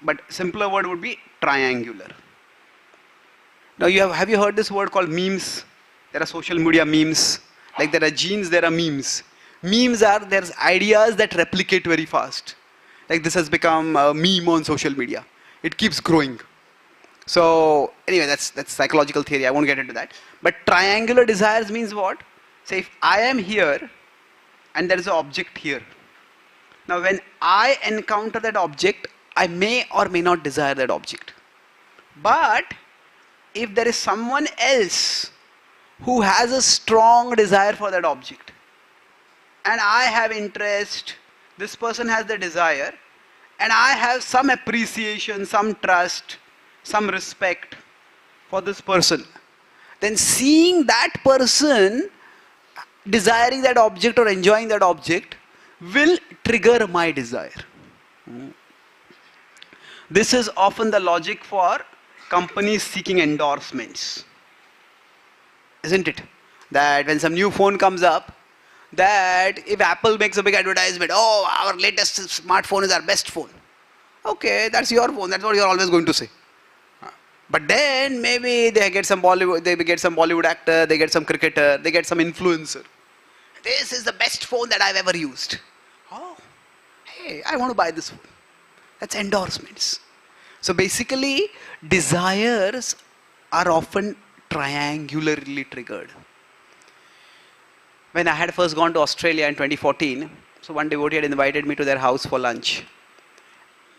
but simpler word would be triangular. Now have you heard this word called memes? There are social media memes. Like there are genes, there are memes. Memes are, there's ideas that replicate very fast. Like this has become a meme on social media. It keeps growing. So anyway, that's psychological theory. I won't get into that. But triangular desires means what? Say if I am here and there is an object here. Now when I encounter that object, I may or may not desire that object. But if there is someone else who has a strong desire for that object, and I have interest, this person has the desire, and I have some appreciation, some trust, some respect for this person, then seeing that person desiring that object or enjoying that object will trigger my desire. This is often the logic for companies seeking endorsements, isn't it? That when some new phone comes up, that if Apple makes a big advertisement, oh, our latest smartphone is our best phone. Okay, that's your phone, that's what you're always going to say. But then maybe they get some Bollywood actor, they get some cricketer, they get some influencer. This is the best phone that I've ever used. Oh, hey, I want to buy this phone. That's endorsements. So basically, desires are often triangularly triggered. When I had first gone to Australia in 2014, so one devotee had invited me to their house for lunch.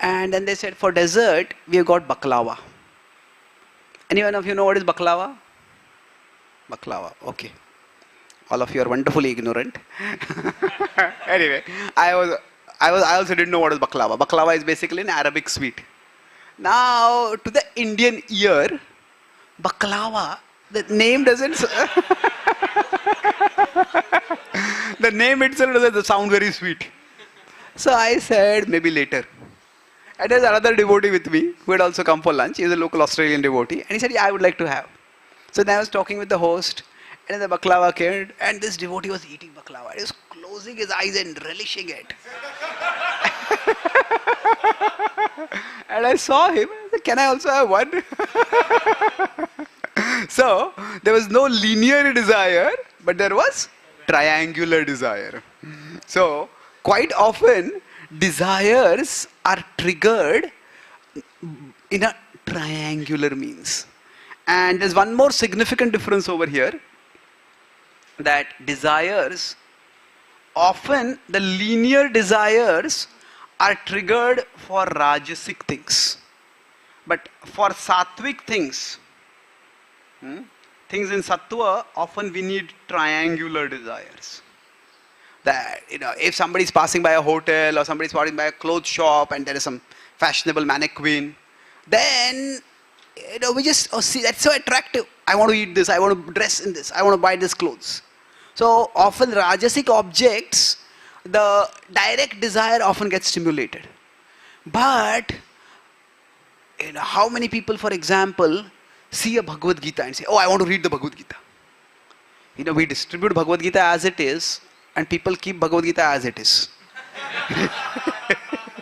And then they said, for dessert, we have got baklava. Anyone of you know what is baklava? Baklava, okay. All of you are wonderfully ignorant. Anyway, I also didn't know what is baklava. Baklava is basically an Arabic sweet. Now, to the Indian ear, baklava, the name doesn't... the name itself doesn't sound very sweet. So I said, maybe later. And there's another devotee with me who had also come for lunch. He's a local Australian devotee. And he said, yeah, I would like to have. So then I was talking with the host. And then the baklava came. And this devotee was eating baklava. He was closing his eyes and relishing it. And I saw him. I said, can I also have one? So there was no linear desire, but there was triangular desire. So quite often, desires are triggered in a triangular means. And there's one more significant difference over here, that desires, often the linear desires are triggered for rajasic things. But for sattvic things, things in sattva, often we need triangular desires. That, if somebody is passing by a hotel or somebody is passing by a clothes shop and there is some fashionable mannequin, then, we just see that's so attractive. I want to eat this, I want to dress in this, I want to buy this clothes. So often rajasic objects the direct desire often gets stimulated. But how many people, for example, see a Bhagavad Gita and say, oh, I want to read the Bhagavad Gita. We distribute Bhagavad Gita as it is, and people keep Bhagavad Gita as it is.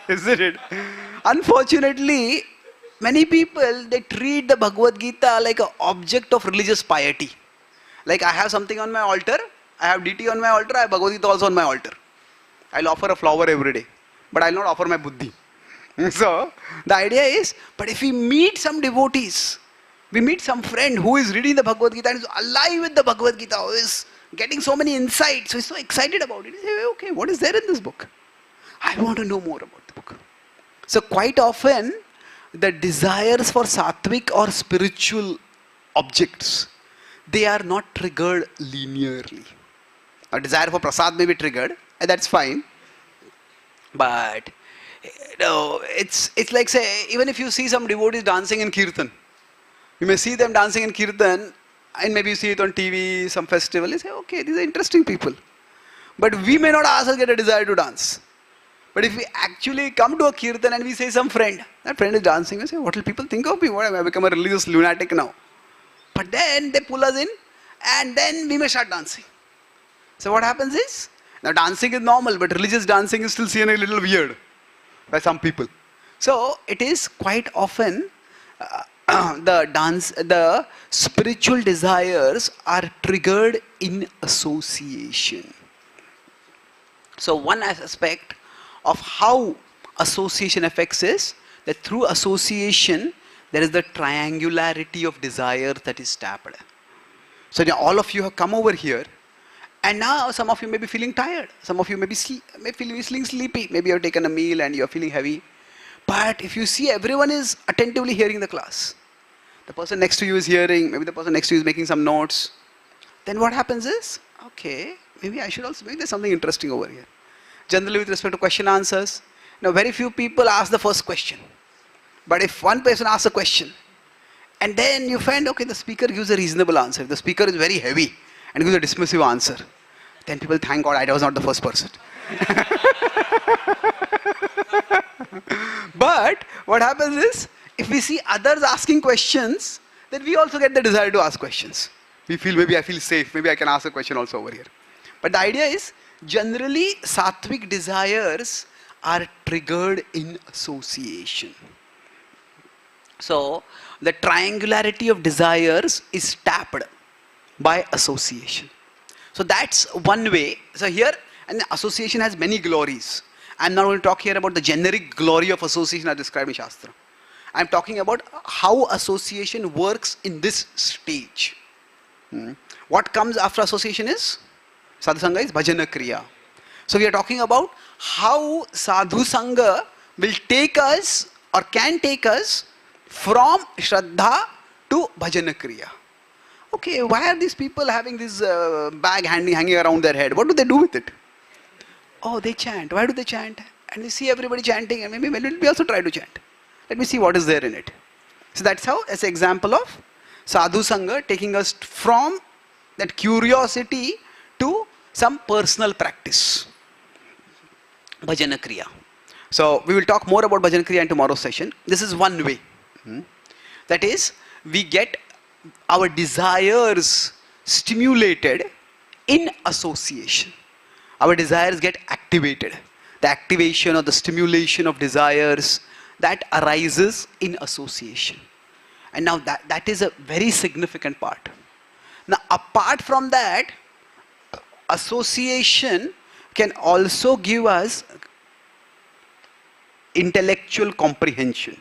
Isn't it? Unfortunately, many people, they treat the Bhagavad Gita like an object of religious piety. Like, I have something on my altar, I have deity on my altar, I have Bhagavad Gita also on my altar. I'll offer a flower every day, but I'll not offer my buddhi. So, the idea is, but if we meet some devotees, we meet some friend who is reading the Bhagavad Gita and is alive with the Bhagavad Gita, who is getting so many insights, so he's so excited about it. He says, okay, what is there in this book? I want to know more about the book. So quite often, the desires for sattvic or spiritual objects, they are not triggered linearly. A desire for prasad may be triggered, and that's fine. But it's like, say, even if you see some devotees dancing in kirtan, you may see them dancing in kirtan, and maybe you see it on TV, some festival, you say, okay, these are interesting people. But we may not ourselves get a desire to dance. But if we actually come to a kirtan and we say some friend, that friend is dancing, we say, what will people think of me? What, have I become a religious lunatic now? But then they pull us in, and then we may start dancing. So what happens is, now dancing is normal, but religious dancing is still seen a little weird by some people. So it is quite often the spiritual desires are triggered in association. So one aspect of how association affects is that through association there is the triangularity of desire that is tapped. So now all of you have come over here, and now some of you may be feeling tired, some of you may be feeling sleepy, maybe you have taken a meal and you are feeling heavy. But if you see, everyone is attentively hearing the class. The person next to you is hearing, maybe the person next to you is making some notes. Then what happens is, okay, maybe I should also, maybe there's something interesting over here. Generally with respect to question answers, now very few people ask the first question. But if one person asks a question, and then you find, okay, the speaker gives a reasonable answer. If the speaker is very heavy and gives a dismissive answer, then people thank God I was not the first person. But what happens is, if we see others asking questions, then we also get the desire to ask questions. We feel, maybe I feel safe, maybe I can ask a question also over here. But the idea is, generally sattvic desires are triggered in association. So the triangularity of desires is tapped by association. So that's one way. So here, and association has many glories. I'm not going to talk here about the generic glory of association as described in Shastra. I'm talking about how association works in this stage. What comes after association is? Sadhu Sangha is Bhajana Kriya. So we are talking about how Sadhu Sangha will take us or can take us from Shraddha to Bhajana Kriya. Okay, why are these people having this bag hanging around their head? What do they do with it? Oh, they chant. Why do they chant? And we see everybody chanting, and maybe we also try to chant. Let me see what is there in it. So that's how, as an example of Sadhu Sangha taking us from that curiosity to some personal practice. Bhajana Kriya. So we will talk more about Bhajana Kriya in tomorrow's session. This is one way. That is, we get our desires stimulated in association. Our desires get activated. The activation or the stimulation of desires that arises in association. And now that is a very significant part. Now apart from that, association can also give us intellectual comprehension.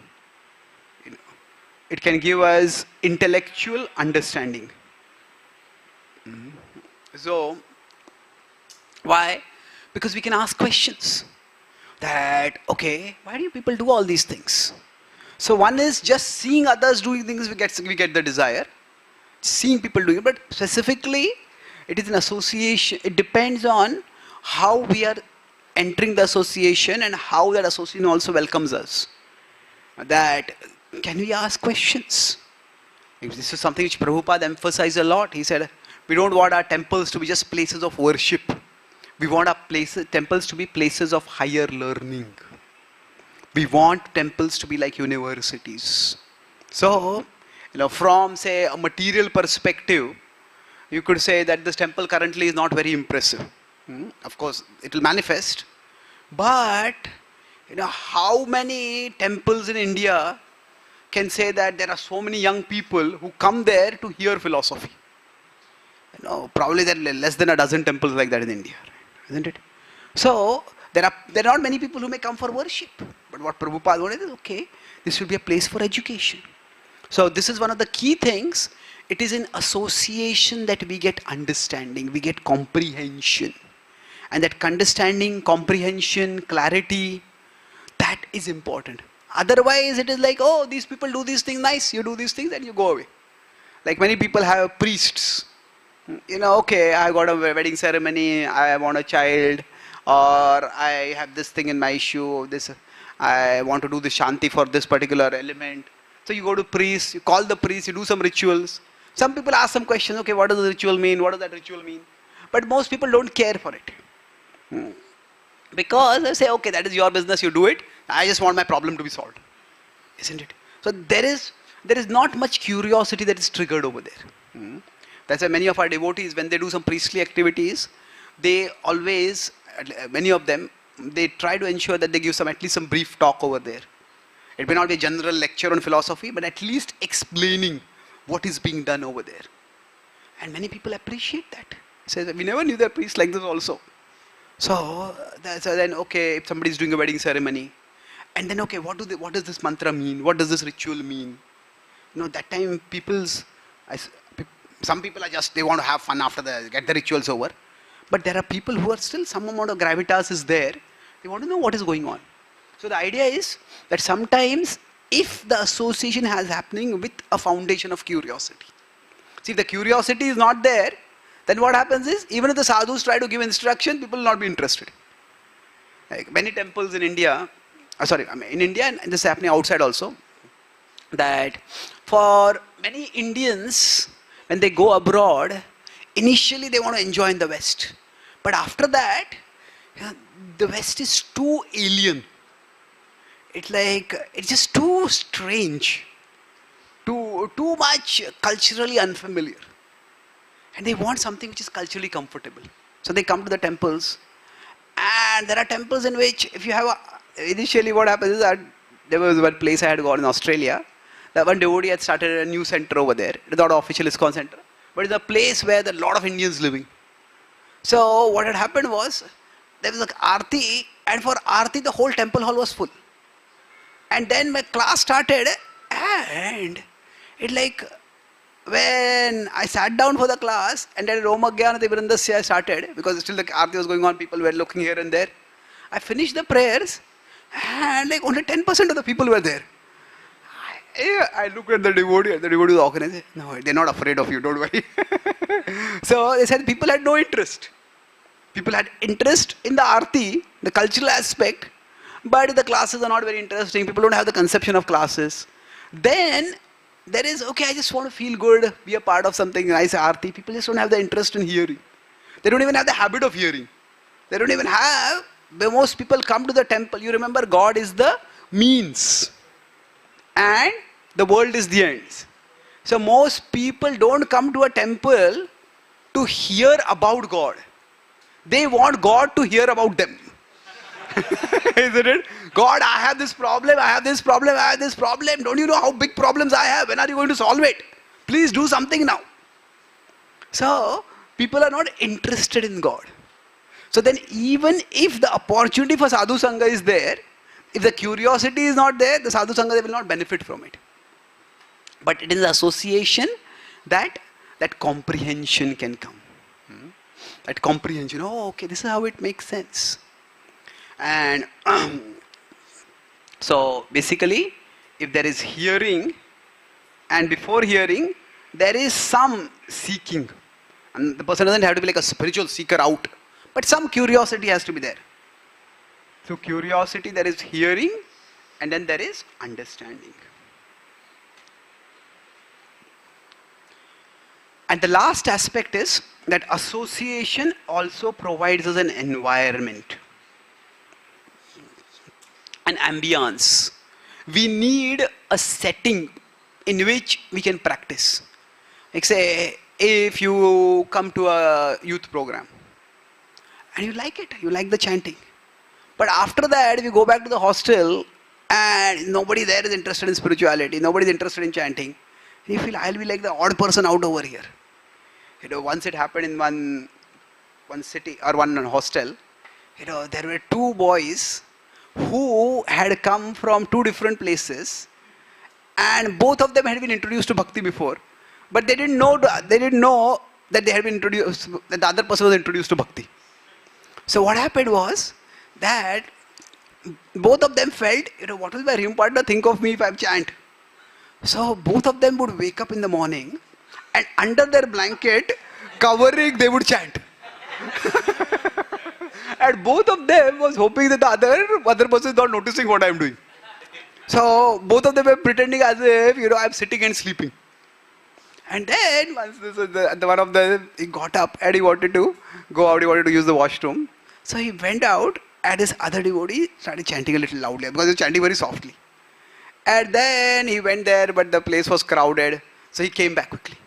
It can give us intellectual understanding. So, why? Because we can ask questions. That, okay, why do people do all these things? So one is just seeing others doing things, we get the desire. Seeing people doing it, but specifically, it is an association. It depends on how we are entering the association and how that association also welcomes us. That, can we ask questions? This is something which Prabhupada emphasized a lot. He said, we don't want our temples to be just places of worship. We want our temples to be places of higher learning. We want temples to be like universities. So, from say a material perspective, you could say that this temple currently is not very impressive. Of course, it will manifest. But, how many temples in India can say that there are so many young people who come there to hear philosophy? Probably there are less than a dozen temples like that in India, right? Isn't it? So, there are not many people who may come for worship. But what Prabhupada wanted is, okay, this should be a place for education. So, this is one of the key things. It is in association that we get understanding, we get comprehension. And that understanding, comprehension, clarity, that is important. Otherwise, it is like, oh, these people do these things nice, you do these things and you go away. Like many people have priests. Okay, I got a wedding ceremony, I want a child, or I have this thing in my issue, I want to do the shanti for this particular element. So you go to priest, you call the priest, you do some rituals. Some people ask some questions, okay, what does the ritual mean? What does that ritual mean? But most people don't care for it. Because they say, okay, that is your business, you do it. I just want my problem to be solved. Isn't it? So there is not much curiosity that is triggered over there. That's why many of our devotees, when they do some priestly activities, they always, many of them, they try to ensure that they give at least some brief talk over there. It may not be a general lecture on philosophy, but at least explaining what is being done over there. And many people appreciate that. Say that we never knew that priests like this also. So then, okay, if somebody is doing a wedding ceremony, and then, okay, what does this mantra mean? What does this ritual mean? That time some people are just, they want to have fun after get the rituals over. But there are people who are still, some amount of gravitas is there. They want to know what is going on. So the idea is that sometimes if the association has happening with a foundation of curiosity. See, if the curiosity is not there, then what happens is, even if the sadhus try to give instruction, people will not be interested. Like many temples in India, in India and this is happening outside also, that for many Indians, when they go abroad, initially they want to enjoy in the West. But after that, the West is too alien. It's just too strange. Too much culturally unfamiliar. And they want something which is culturally comfortable. So they come to the temples. And there are temples in which, if you have initially what happens is that there was one place I had gone in Australia. That one devotee had started a new center over there. It's not an official ISKCON center. But it's a place where there are a lot of Indians living. So what had happened was, there was an Aarti, and for Aarti the whole temple hall was full. And then my class started, and when I sat down for the class, and then Om Ajnanati Vrindasya started, because still the Aarti was going on, people were looking here and there. I finished the prayers, and only 10% of the people were there. I looked at the devotee was organized. No, they're not afraid of you, don't worry. So they said people had no interest. People had interest in the Aarti, the cultural aspect, but the classes are not very interesting. People don't have the conception of classes. Then there is, okay, I just want to feel good, be a part of something nice, Aarti. People just don't have the interest in hearing. They don't even have the habit of hearing. They don't even have, most people come to the temple. You remember, God is the means and the world is the ends. So most people don't come to a temple to hear about God. They want God to hear about them. Isn't it? God, I have this problem, I have this problem, I have this problem. Don't you know how big problems I have? When are you going to solve it? Please do something now. So, people are not interested in God. So then even if the opportunity for sadhu sangha is there, if the curiosity is not there, the sadhu sangha, they will not benefit from it. But it is association that comprehension can come. That comprehension, oh, okay, this is how it makes sense. And so basically, if there is hearing, and before hearing, there is some seeking. And the person doesn't have to be like a spiritual seeker out, but some curiosity has to be there. So curiosity, there is hearing, and then there is understanding. And the last aspect is that association also provides us an environment, an ambience. We need a setting in which we can practice. Like say, if you come to a youth program and you like it, you like the chanting. But after that, if you go back to the hostel and nobody there is interested in spirituality, nobody is interested in chanting, you feel I'll be like the odd person out over here. Once it happened in one city or one hostel, there were two boys who had come from two different places, and both of them had been introduced to Bhakti before, but they didn't know that they had been introduced, that the other person was introduced to Bhakti. So what happened was that both of them felt, what will my room partner think of me if I chant? So both of them would wake up in the morning and under their blanket, covering, they would chant. And both of them was hoping that the other person is not noticing what I am doing. So both of them were pretending as if, I am sitting and sleeping. And then once one of them, he got up and he wanted to go out, he wanted to use the washroom. So he went out and his other devotee started chanting a little loudly because he was chanting very softly. And then he went there, but the place was crowded. So he came back quickly.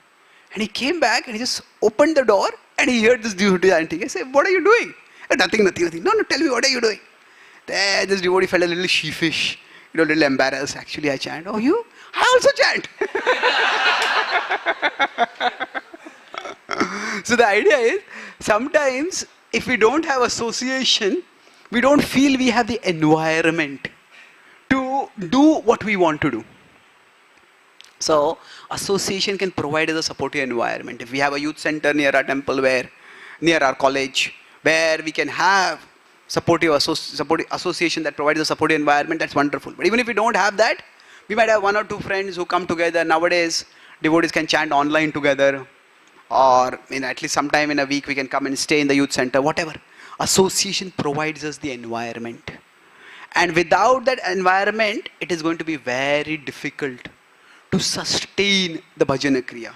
And he came back and he just opened the door and he heard this devotee chanting. He said, what are you doing? Nothing. No, tell me, what are you doing? Then this devotee felt a little sheepish, a little embarrassed. Actually, I chant. Oh, you? I also chant. So the idea is, sometimes if we don't have association, we don't feel we have the environment to do what we want to do. So association can provide us a supportive environment. If we have a youth center near our temple, near our college, where we can have supportive association that provides a supportive environment, that's wonderful. But even if we don't have that, we might have one or two friends who come together. Nowadays, devotees can chant online together, or at least sometime in a week we can come and stay in the youth center, whatever. Association provides us the environment. And without that environment, it is going to be very difficult to sustain the bhajana kriya.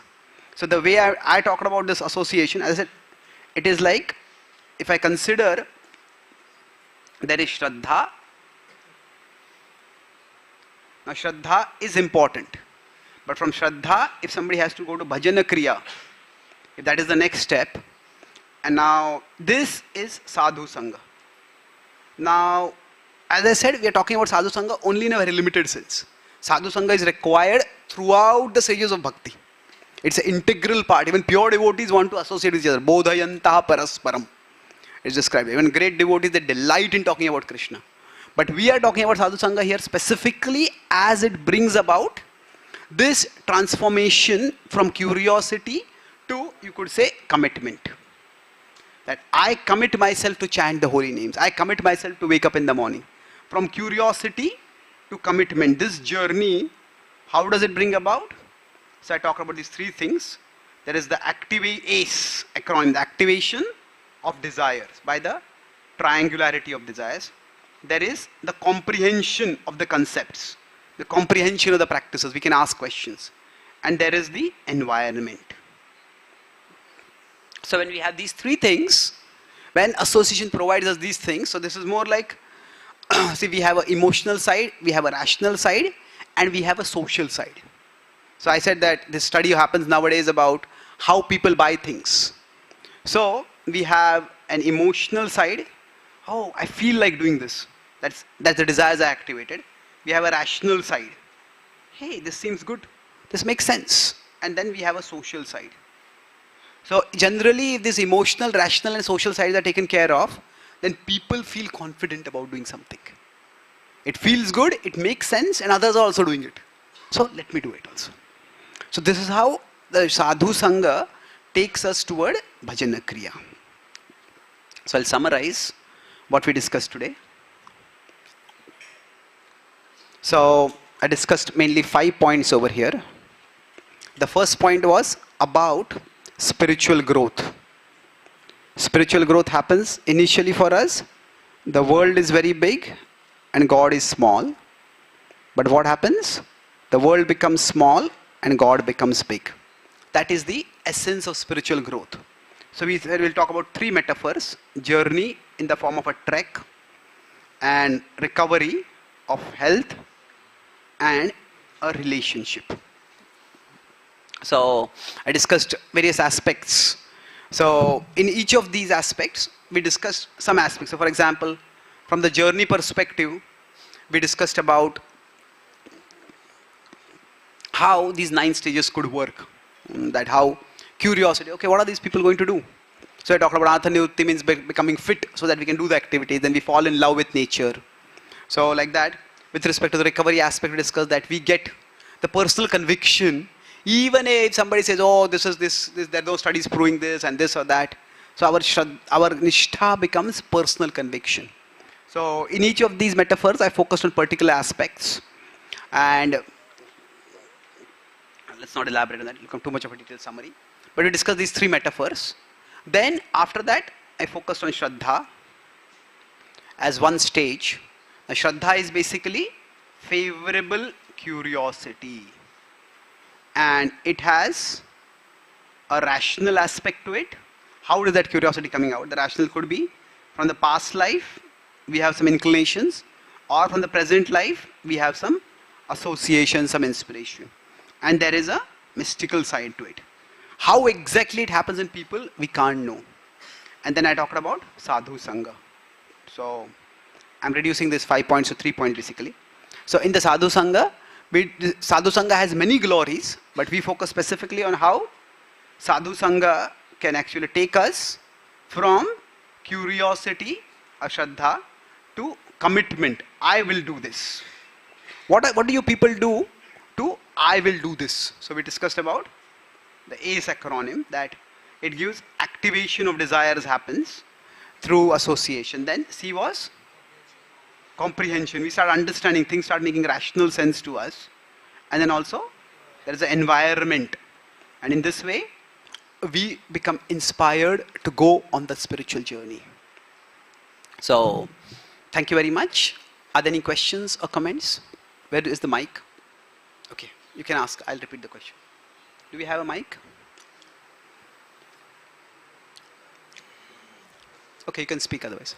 So the way I talked about this association, as I said, it is like, if I consider there is Shraddha. Now Shraddha is important. But from Shraddha, if somebody has to go to bhajana kriya, if that is the next step, and now this is sadhu sangha. Now, as I said, we are talking about sadhu sangha only in a very limited sense. Sadhu sangha is required throughout the stages of bhakti. It's an integral part. Even pure devotees want to associate with each other. Bodhayantaha parasparam. It's described. Even great devotees, they delight in talking about Krishna. But we are talking about sadhu sangha here specifically as it brings about this transformation from curiosity to, you could say, commitment. That I commit myself to chant the holy names. I commit myself to wake up in the morning. From curiosity to commitment. This journey, how does it bring about? So I talk about these three things. There is the ACE acronym, the activation of desires by the triangularity of desires. There is the comprehension of the concepts, the comprehension of the practices. We can ask questions. And there is the environment. So when we have these three things, when association provides us these things, so this is more like, see, we have an emotional side, we have a rational side, and we have a social side. So I said that this study happens nowadays about how people buy things. So we have an emotional side. Oh, I feel like doing this. That's the desires I activated. We have a rational side. Hey, this seems good. This makes sense. And then we have a social side. So generally, if this emotional, rational and social sides are taken care of, then people feel confident about doing something. It feels good, it makes sense, and others are also doing it. So let me do it also. So this is how the sadhu sangha takes us toward bhajana kriya. So I'll summarize what we discussed today. So I discussed mainly 5 points over here. The first point was about spiritual growth. Spiritual growth happens initially for us. The world is very big and God is small. But what happens? The world becomes small and God becomes big. That is the essence of spiritual growth. So we will talk about three metaphors: journey in the form of a trek, and recovery of health, and a relationship. So I discussed various aspects. So in each of these aspects, we discussed some aspects. So for example, from the journey perspective, we discussed about how these 9 stages could work. That how curiosity, okay, what are these people going to do? So I talked about Athanutti means becoming fit so that we can do the activities. Then we fall in love with nature. So like that, with respect to the recovery aspect, we discussed that we get the personal conviction, even if somebody says, oh, this, there are no studies proving this and this or that. So our nishtha becomes personal conviction. So in each of these metaphors, I focused on particular aspects. And let's not elaborate on that, it'll become too much of a detailed summary. But we discussed these 3 metaphors. Then after that, I focused on Shraddha as one stage. Now, Shraddha is basically favorable curiosity. And it has a rational aspect to it. How is that curiosity coming out? The rational could be from the past life, we have some inclinations, or from the present life, we have some association, some inspiration. And there is a mystical side to it. How exactly it happens in people, we can't know. And then I talked about sadhu sangha. So I'm reducing this 5 points to 3 points basically. So in the sadhu sangha has many glories, but we focus specifically on how sadhu sangha can actually take us from curiosity, ashraddha, to commitment. I will do this. What do you people do to I will do this? So we discussed about the ACE acronym, that it gives activation of desires happens through association. Then C was comprehension. We start understanding, things start making rational sense to us. And then also there is an environment. And in this way, we become inspired to go on the spiritual journey. So, thank you very much. Are there any questions or comments? Where is the mic? Okay, you can ask. I'll repeat the question. Do we have a mic? Okay, you can speak otherwise.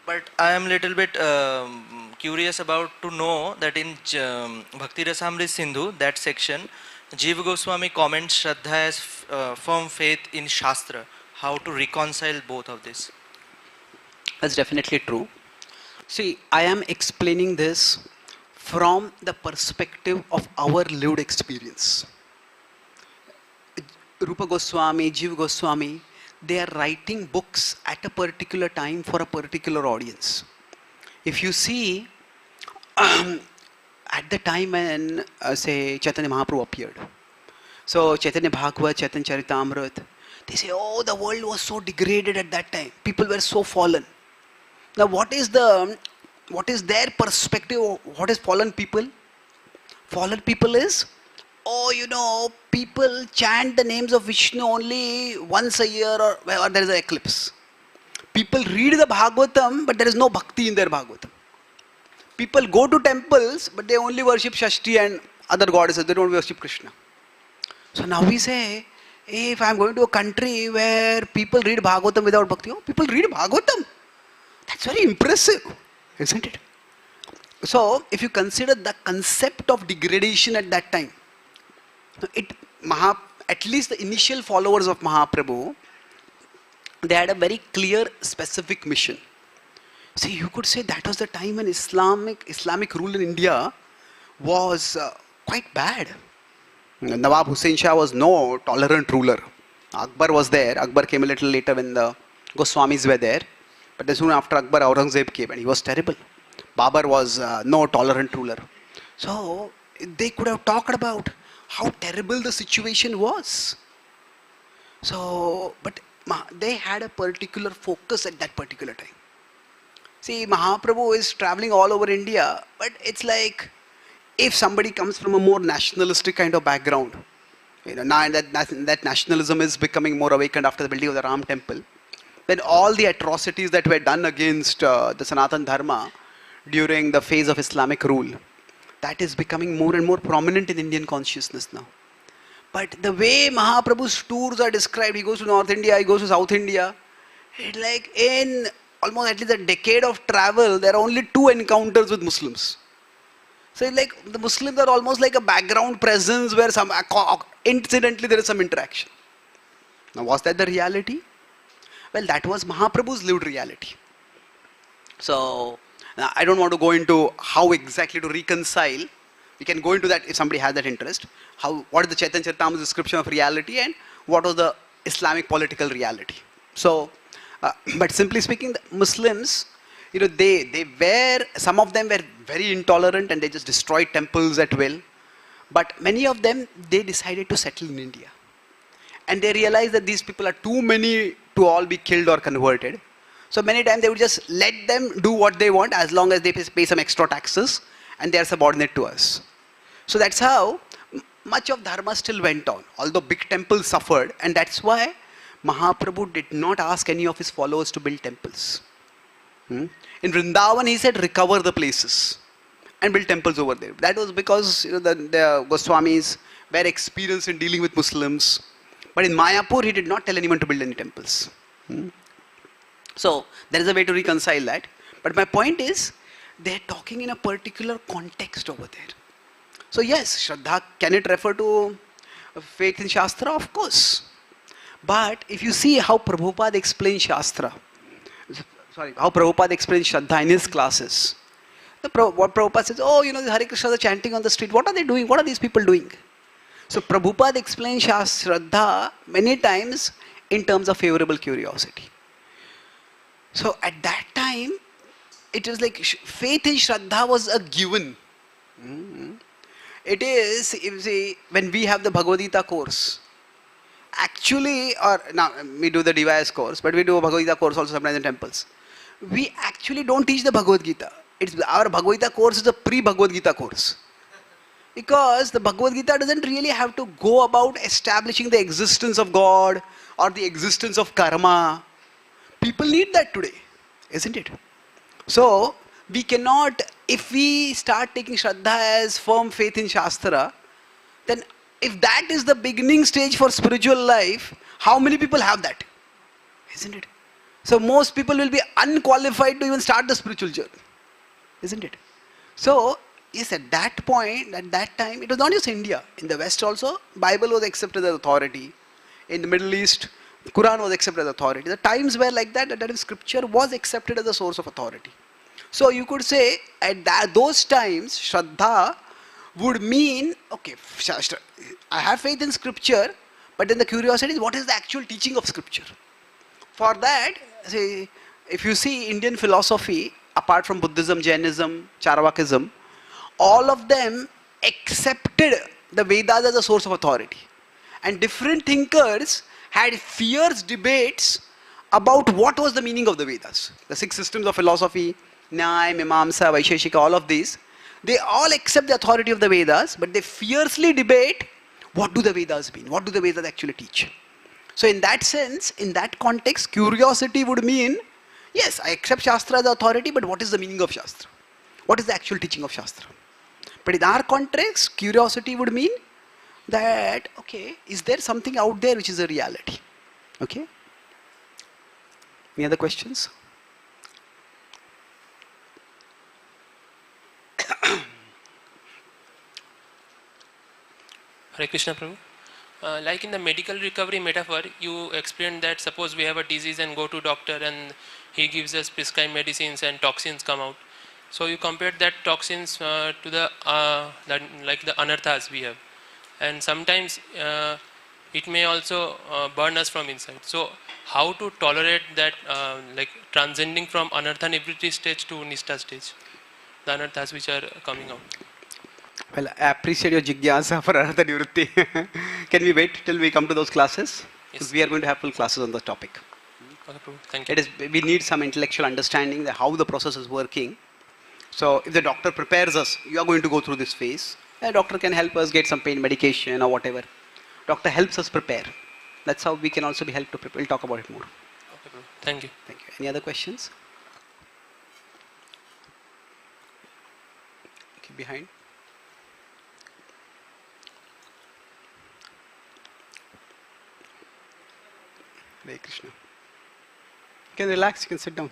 But I am little bit curious about to know that in Bhakti Rasamrita Sindhu, that section, Jiva Goswami comments Shraddha as firm faith in Shastra. How to reconcile both of this? That's definitely true. See, I am explaining this from the perspective of our lived experience. Rupa Goswami, Jiva Goswami, they are writing books at a particular time for a particular audience. If you see, at the time when, say, Chaitanya Mahaprabhu appeared, so Chaitanya Bhagavad, Chaitanya Charitamrita, they say, oh, the world was so degraded at that time. People were so fallen. Now, what is their perspective? What is fallen people? Fallen people is, oh, people chant the names of Vishnu only once a year or there is an eclipse. People read the Bhagavatam, but there is no bhakti in their Bhagavatam. People go to temples, but they only worship Shashti and other goddesses. They don't worship Krishna. So now we say, if I am going to a country where people read Bhagavatam without bhakti, people read Bhagavatam. That's very impressive, isn't it? So, if you consider the concept of degradation at that time, at least the initial followers of Mahaprabhu, they had a very clear, specific mission. See, you could say that was the time when Islamic rule in India was quite bad. Nawab Hussain Shah was no tolerant ruler. Akbar was there. Akbar came a little later when the Goswamis were there. But then soon after Akbar, Aurangzeb came and he was terrible. Babar was no tolerant ruler. So they could have talked about how terrible the situation was. So, but they had a particular focus at that particular time. See, Mahaprabhu is traveling all over India, but it's like if somebody comes from a more nationalistic kind of background, now that nationalism is becoming more awakened after the building of the Ram temple. when all the atrocities that were done against the Sanatan Dharma during the phase of Islamic rule, that is becoming more and more prominent in Indian consciousness now. But the way Mahaprabhu's tours are described, he goes to North India, he goes to South India, it's like in almost at least a decade of travel, there are only 2 encounters with Muslims. So it's like the Muslims are almost like a background presence where incidentally there is some interaction. Now was that the reality? Well, that was Mahaprabhu's lived reality. So I don't want to go into how exactly to reconcile. We can go into that if somebody has that interest. What is the Chaitanya Charitamrita's description of reality and what was the Islamic political reality? So, but simply speaking, the Muslims, they were, some of them were very intolerant and they just destroyed temples at will. But many of them, they decided to settle in India. And they realized that these people are too many to all be killed or converted. So many times they would just let them do what they want as long as they pay some extra taxes and they are subordinate to us. So that's how much of Dharma still went on, although big temples suffered, and that's why Mahaprabhu did not ask any of his followers to build temples. In Vrindavan, he said, recover the places and build temples over there. That was because the Goswamis were experienced in dealing with Muslims. But in Mayapur, he did not tell anyone to build any temples. So there is a way to reconcile that. But my point is, they are talking in a particular context over there. So yes, Shraddha, can it refer to faith in Shastra? Of course. But if you see how Prabhupada explains Shastra, how Prabhupada explains Shraddha in his classes, what Prabhupada says, the Hare Krishna are chanting on the street. What are they doing? What are these people doing? So Prabhupada explains Shraddha many times in terms of favorable curiosity. So at that time, it was like faith in Shraddha was a given. It is, if you see, when we have the Bhagavad Gita course, actually, or now we do the device course, but we do a Bhagavad Gita course also sometimes in temples. We actually don't teach the Bhagavad Gita. Our Bhagavad Gita course is a pre-Bhagavad Gita course. Because the Bhagavad Gita doesn't really have to go about establishing the existence of God or the existence of karma. People need that today, isn't it? So, we cannot, if we start taking Shraddha as firm faith in Shastra, then if that is the beginning stage for spiritual life, how many people have that? Isn't it? So, most people will be unqualified to even start the spiritual journey. Isn't it? So, yes, at that point, at that time, it was not just India. In the West also, Bible was accepted as authority. In the Middle East, the Quran was accepted as authority. The times were like that, that scripture was accepted as a source of authority. So you could say, at those times, Shraddha would mean, okay, I have faith in scripture, but then the curiosity is, what is the actual teaching of scripture? For that, see, if you see Indian philosophy, apart from Buddhism, Jainism, Charavakism, all of them accepted the Vedas as a source of authority. And different thinkers had fierce debates about what was the meaning of the Vedas. The 6 systems of philosophy, Nyaya, Mimamsa, Vaisheshika, all of these, they all accept the authority of the Vedas, but they fiercely debate what do the Vedas mean, what do the Vedas actually teach. So in that sense, in that context, curiosity would mean, yes, I accept Shastra as authority, but what is the meaning of Shastra? What is the actual teaching of Shastra? But in our context, curiosity would mean that, okay, is there something out there which is a reality? Okay? Any other questions? Hare Krishna Prabhu. Like in the medical recovery metaphor, you explained that suppose we have a disease and go to doctor and he gives us prescribed medicines and toxins come out. So you compared that toxins to the like the anarthas we have, and sometimes it may also burn us from inside. So how to tolerate that, like transcending from anartha nivritti stage to nishta stage, the anarthas which are coming out. Well, I appreciate your jigyasa for anartha nivritti. Can we wait till we come to those classes? Yes. Because we are going to have full classes on the topic. Okay, Prabhu. Thank you. It is, we need some intellectual understanding of how the process is working. So if the doctor prepares us, you are going to go through this phase. The doctor can help us get some pain medication or whatever. Doctor helps us prepare. That's how we can also be helped to prepare. We'll talk about it more. Thank you. Thank you. Any other questions? Okay, behind. Hare Krishna. You can relax, you can sit down.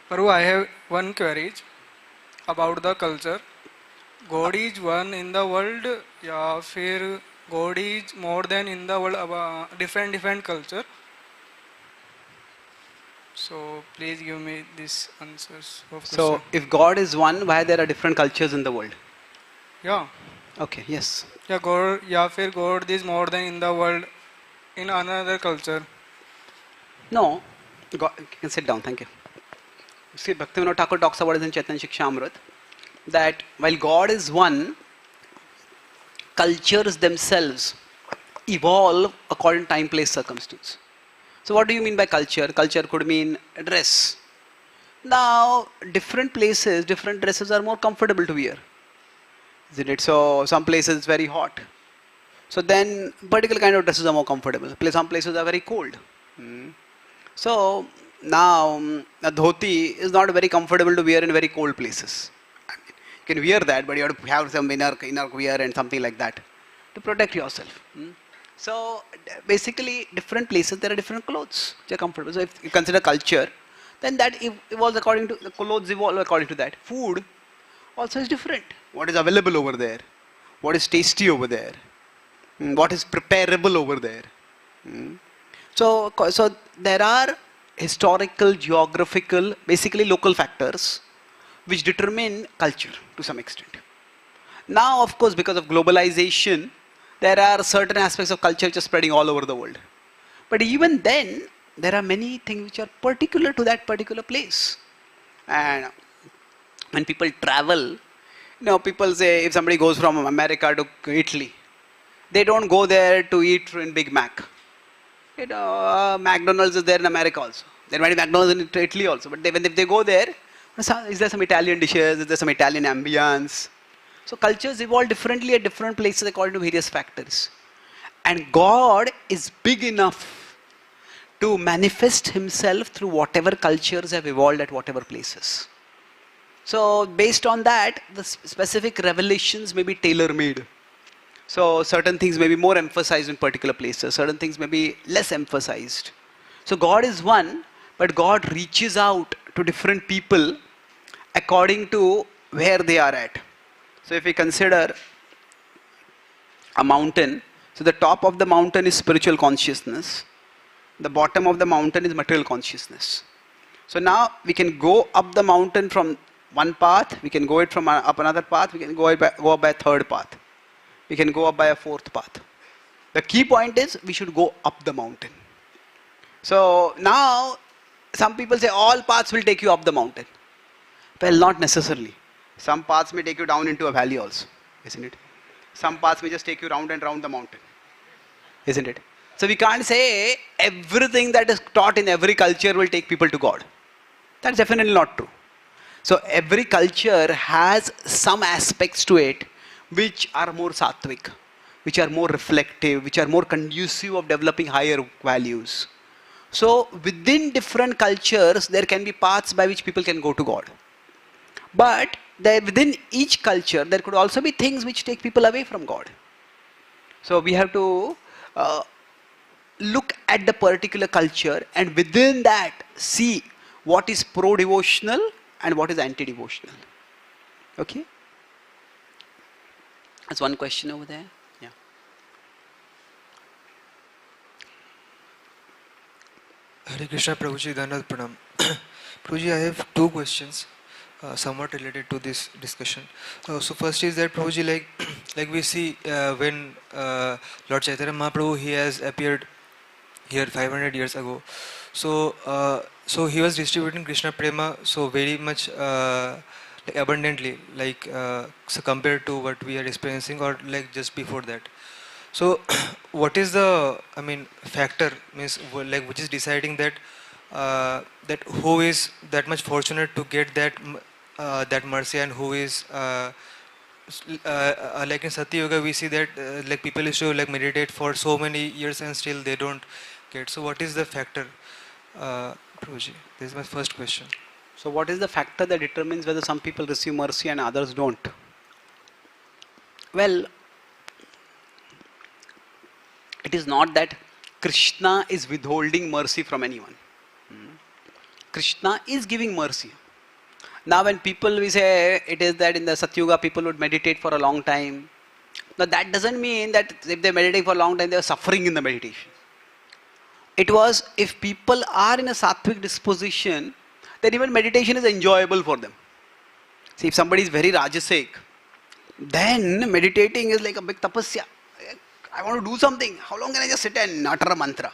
Prabhu, I have one query about the culture. God is one in the world, या फिर God is more than in the world, different culture. So please give me these answers of So, question. if God is one, why there are different cultures in the world? Yeah, Okay, yes. yeah, God, या फिर God is more than in the world in another culture. No, God, you can sit down, thank you. See, Bhaktivinoda Thakur talks about it in Chaitanya Shikshamrit, that while God is one, cultures themselves evolve according to time, place, circumstance. So what do you mean by culture? Culture could mean dress. Now, different places, different dresses are more comfortable to wear. Isn't it? So some places it's very hot. So then particular kind of dresses are more comfortable. Some places are very cold. So now a dhoti is not very comfortable to wear in very cold places. I mean, you can wear that, but you have to have some inner wear and something like that to protect yourself. So basically, different places there are different clothes which are comfortable. So if you consider culture, then that evolves according to the clothes evolve according to that. Food also is different. What is available over there? What is tasty over there? What is preparable over there? So there are historical, geographical, basically local factors which determine culture to some extent. Now, of course, because of globalization, there are certain aspects of culture which are spreading all over the world. But even then, there are many things which are particular to that particular place. And when people travel, people say if somebody goes from America to Italy, they don't go there to eat in Big Mac. McDonald's is there in America also. There might be McDonald's in Italy also. But if they go there, is there some Italian dishes? Is there some Italian ambience? So cultures evolve differently at different places according to various factors. And God is big enough to manifest himself through whatever cultures have evolved at whatever places. So based on that, the specific revelations may be tailor-made. So certain things may be more emphasized in particular places, certain things may be less emphasized. So God is one, but God reaches out to different people according to where they are at. So if we consider a mountain, so the top of the mountain is spiritual consciousness, the bottom of the mountain is material consciousness. So now we can go up the mountain from one path, we can go it from up another path, we can go up by a third path. We can go up by a fourth path. The key point is we should go up the mountain. So now some people say all paths will take you up the mountain. Well, not necessarily. Some paths may take you down into a valley also, isn't it? Some paths may just take you round and round the mountain, isn't it? So we can't say everything that is taught in every culture will take people to God. That's definitely not true. So every culture has some aspects to it which are more sattvic, which are more reflective, which are more conducive of developing higher values. So within different cultures, there can be paths by which people can go to God. But within each culture, there could also be things which take people away from God. So we have to look at the particular culture and within that see what is pro-devotional and what is anti-devotional. Okay? There's one question over there. Yeah. Hare Krishna, Prabhuji, Dhanad Pranam. Prabhuji, I have two questions, somewhat related to this discussion. So first is that Prabhuji, like we see when Lord Chaitanya Mahaprabhu, he has appeared here 500 years ago. So he was distributing Krishna Prema so very much abundantly, so compared to what we are experiencing or like just before that. So what is the factor means like which is deciding that that who is that much fortunate to get that that mercy and who is like in Satya Yoga, we see that like people used to like meditate for so many years and still they don't get. So what is the factor, Prabhuji? This is my first question. So what is the factor that determines whether some people receive mercy and others don't? Well, it is not that Krishna is withholding mercy from anyone. Krishna is giving mercy. Now when people, we say it is that in the Satyuga people would meditate for a long time. Now that doesn't mean that if they're meditating for a long time, they're suffering in the meditation. It was if people are in a sattvic disposition, then even meditation is enjoyable for them. See, if somebody is very rajasic, then meditating is like a big tapasya. I want to do something. How long can I just sit and utter a mantra?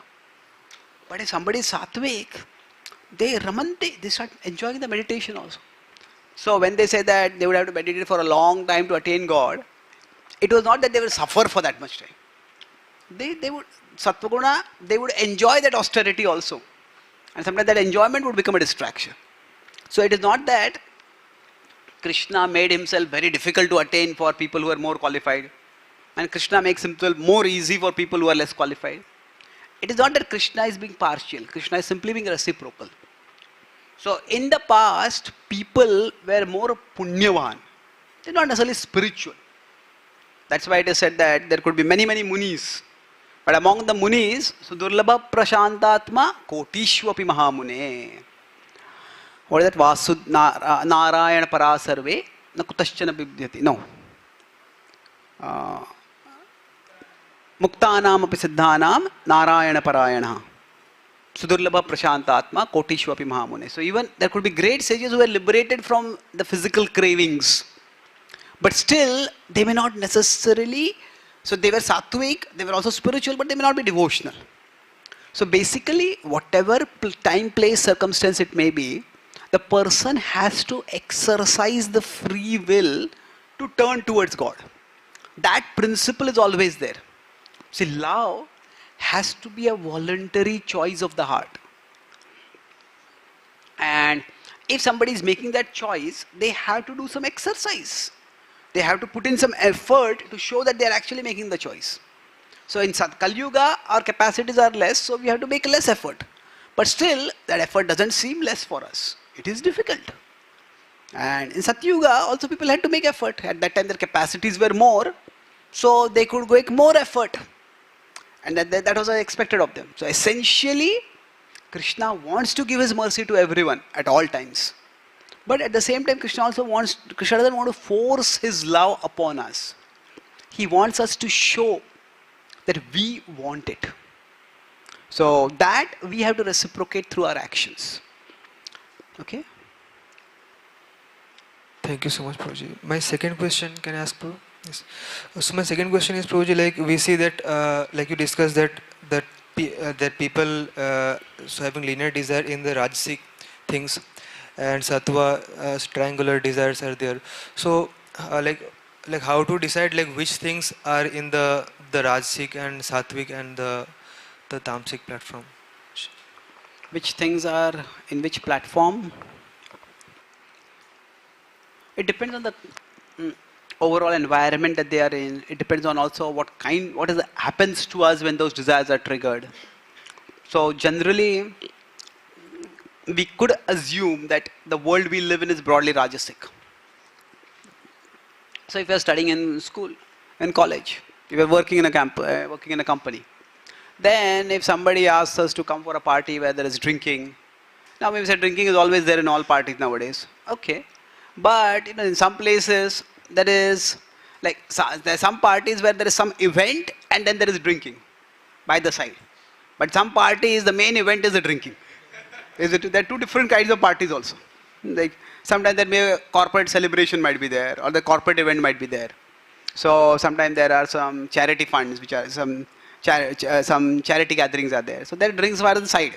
But if somebody is sattvic, they ramante, they start enjoying the meditation also. So when they say that they would have to meditate for a long time to attain God, it was not that they will suffer for that much time. They would, Sattvaguna, they would enjoy that austerity also. And sometimes that enjoyment would become a distraction. So it is not that Krishna made himself very difficult to attain for people who are more qualified. And Krishna makes himself more easy for people who are less qualified. It is not that Krishna is being partial. Krishna is simply being reciprocal. So in the past, people were more punyavan. They're not necessarily spiritual. That's why it is said that there could be many, many munis. But among the munis, Sudurlabha Prashantatma Kotishwapi Mahamune. What is that? Vasud Narayana Parasarve Na Kutaschana Bibhyati. No. Muktanam api siddhanam Narayana Parayana. Sudurlabha Prashantatma Kotishwapi Mahamune. So even there could be great sages who were liberated from the physical cravings. But still, they may not necessarily, so they were sattvic, they were also spiritual, but they may not be devotional. So basically, whatever time, place, circumstance it may be, the person has to exercise the free will to turn towards God. That principle is always there. See, love has to be a voluntary choice of the heart. And if somebody is making that choice, they have to do some exercise. They have to put in some effort to show that they are actually making the choice. So in Kali Yuga, our capacities are less, so we have to make less effort. But still, that effort doesn't seem less for us. It is difficult. And in Satyuga, also people had to make effort. At that time, their capacities were more, so they could make more effort. And that was expected of them. So essentially, Krishna wants to give his mercy to everyone at all times. But at the same time, Krishna doesn't want to force his love upon us. He wants us to show that we want it. So that we have to reciprocate through our actions. Okay? Thank you so much, Prabhuji. My second question, can I ask, Prabhu? Yes. So my second question is, Prabhuji, like we see that, like you discussed that people so having linear desire in the Rajasic things, and Sattva triangular desires are there. So like how to decide like which things are in the Rajasic and Sattvic and the Tamasic platform? Which things are in which platform? It depends on the overall environment that they are in. It depends on also what happens to us when those desires are triggered. So generally, we could assume that the world we live in is broadly Rajasic. So if you are studying in school, in college, if you are working in a company, then if somebody asks us to come for a party where there is drinking, now we say drinking is always there in all parties nowadays. Okay, but in some places there is there are some parties where there is some event and then there is drinking by the side. But some parties, the main event is the drinking. There are two different kinds of parties also. Like sometimes there may a corporate celebration might be there, or the corporate event might be there. So sometimes there are some charity funds, which are some charity gatherings are there. So there drinks are on the side.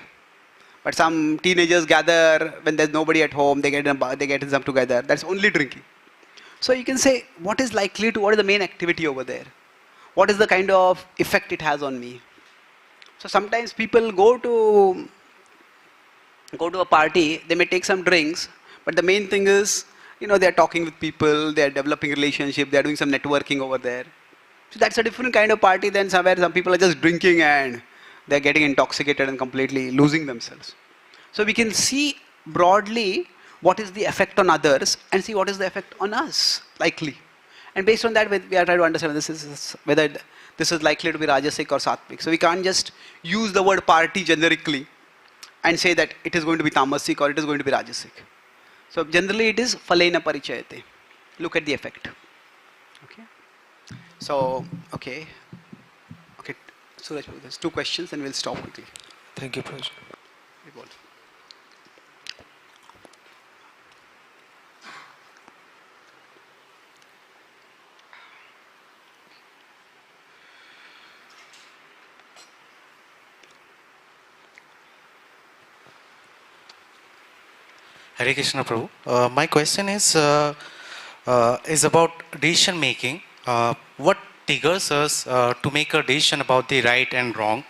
But some teenagers gather when there's nobody at home. They get in some together. That's only drinking. So you can say what is what is the main activity over there? What is the kind of effect it has on me? So sometimes people go to a party, they may take some drinks, but the main thing is they're talking with people, they're developing relationship, they're doing some networking over there. So that's a different kind of party than somewhere some people are just drinking and they're getting intoxicated and completely losing themselves. So we can see broadly what is the effect on others and see what is the effect on us, likely. And based on that, we are trying to understand whether this is likely to be Rajasic or Sattvic. So we can't just use the word party generically and say that it is going to be Tamasic or it is going to be Rajasic. So generally it is Phalena Parichayate. Look at the effect. Okay. So, okay. Suraj, there's 2 questions and we'll stop quickly. Thank you, Prabhuji. Hare Krishna Prabhu. My question is about decision making. What triggers us to make a decision about the right and wrong?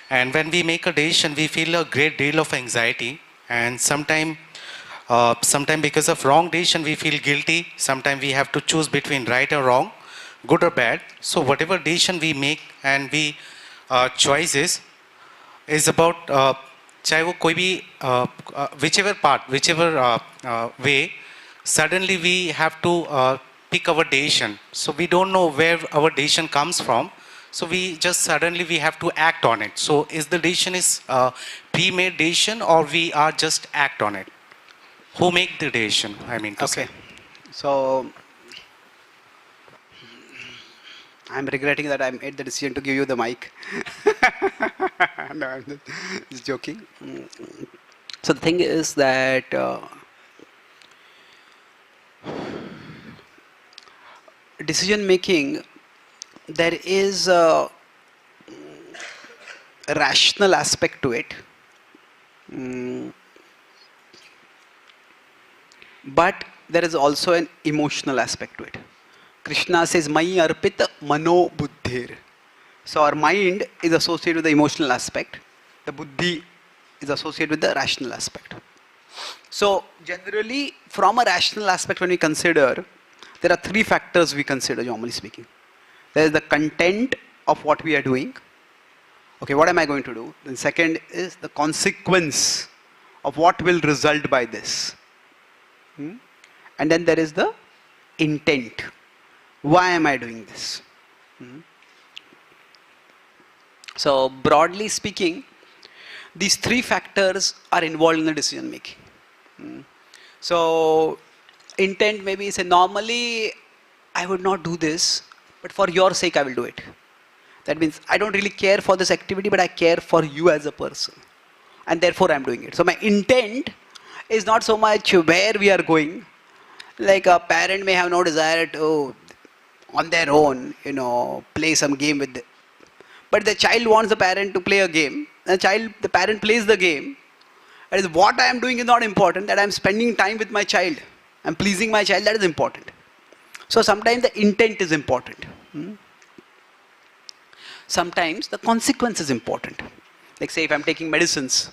And when we make a decision, we feel a great deal of anxiety. And sometime because of wrong decision, we feel guilty. Sometimes we have to choose between right or wrong, good or bad. So whatever decision we make and we choices is about चाहे वो कोई भी whichever way, suddenly we have to pick our decision. So we don't know where our decision comes from. So we just suddenly we have to act on it. So is the decision is pre-made decision or we are just act on it? Who make the decision? I mean to say. So I'm regretting that I made the decision to give you the mic. No, I'm just joking. So the thing is that decision making, there is a rational aspect to it. But there is also an emotional aspect to it. Krishna says, Mai arpita mano buddhir. So our mind is associated with the emotional aspect. The buddhi is associated with the rational aspect. So generally, from a rational aspect, when we consider, there are 3 factors we consider, normally speaking. There is the content of what we are doing. Okay, what am I going to do? The second is the consequence of what will result by this. And then there is the intent. Why am I doing this? So broadly speaking, these 3 factors are involved in the decision making. So intent maybe say normally I would not do this, but for your sake I will do it. That means I don't really care for this activity, but I care for you as a person, and therefore I am doing it. So my intent is not so much where we are going. Like a parent may have no desire to on their own, play some game with them. But the child wants the parent to play a game. The parent plays the game. That is what I am doing is not important. That I am spending time with my child. I am pleasing my child. That is important. So sometimes the intent is important. Sometimes the consequence is important. Like say if I am taking medicines,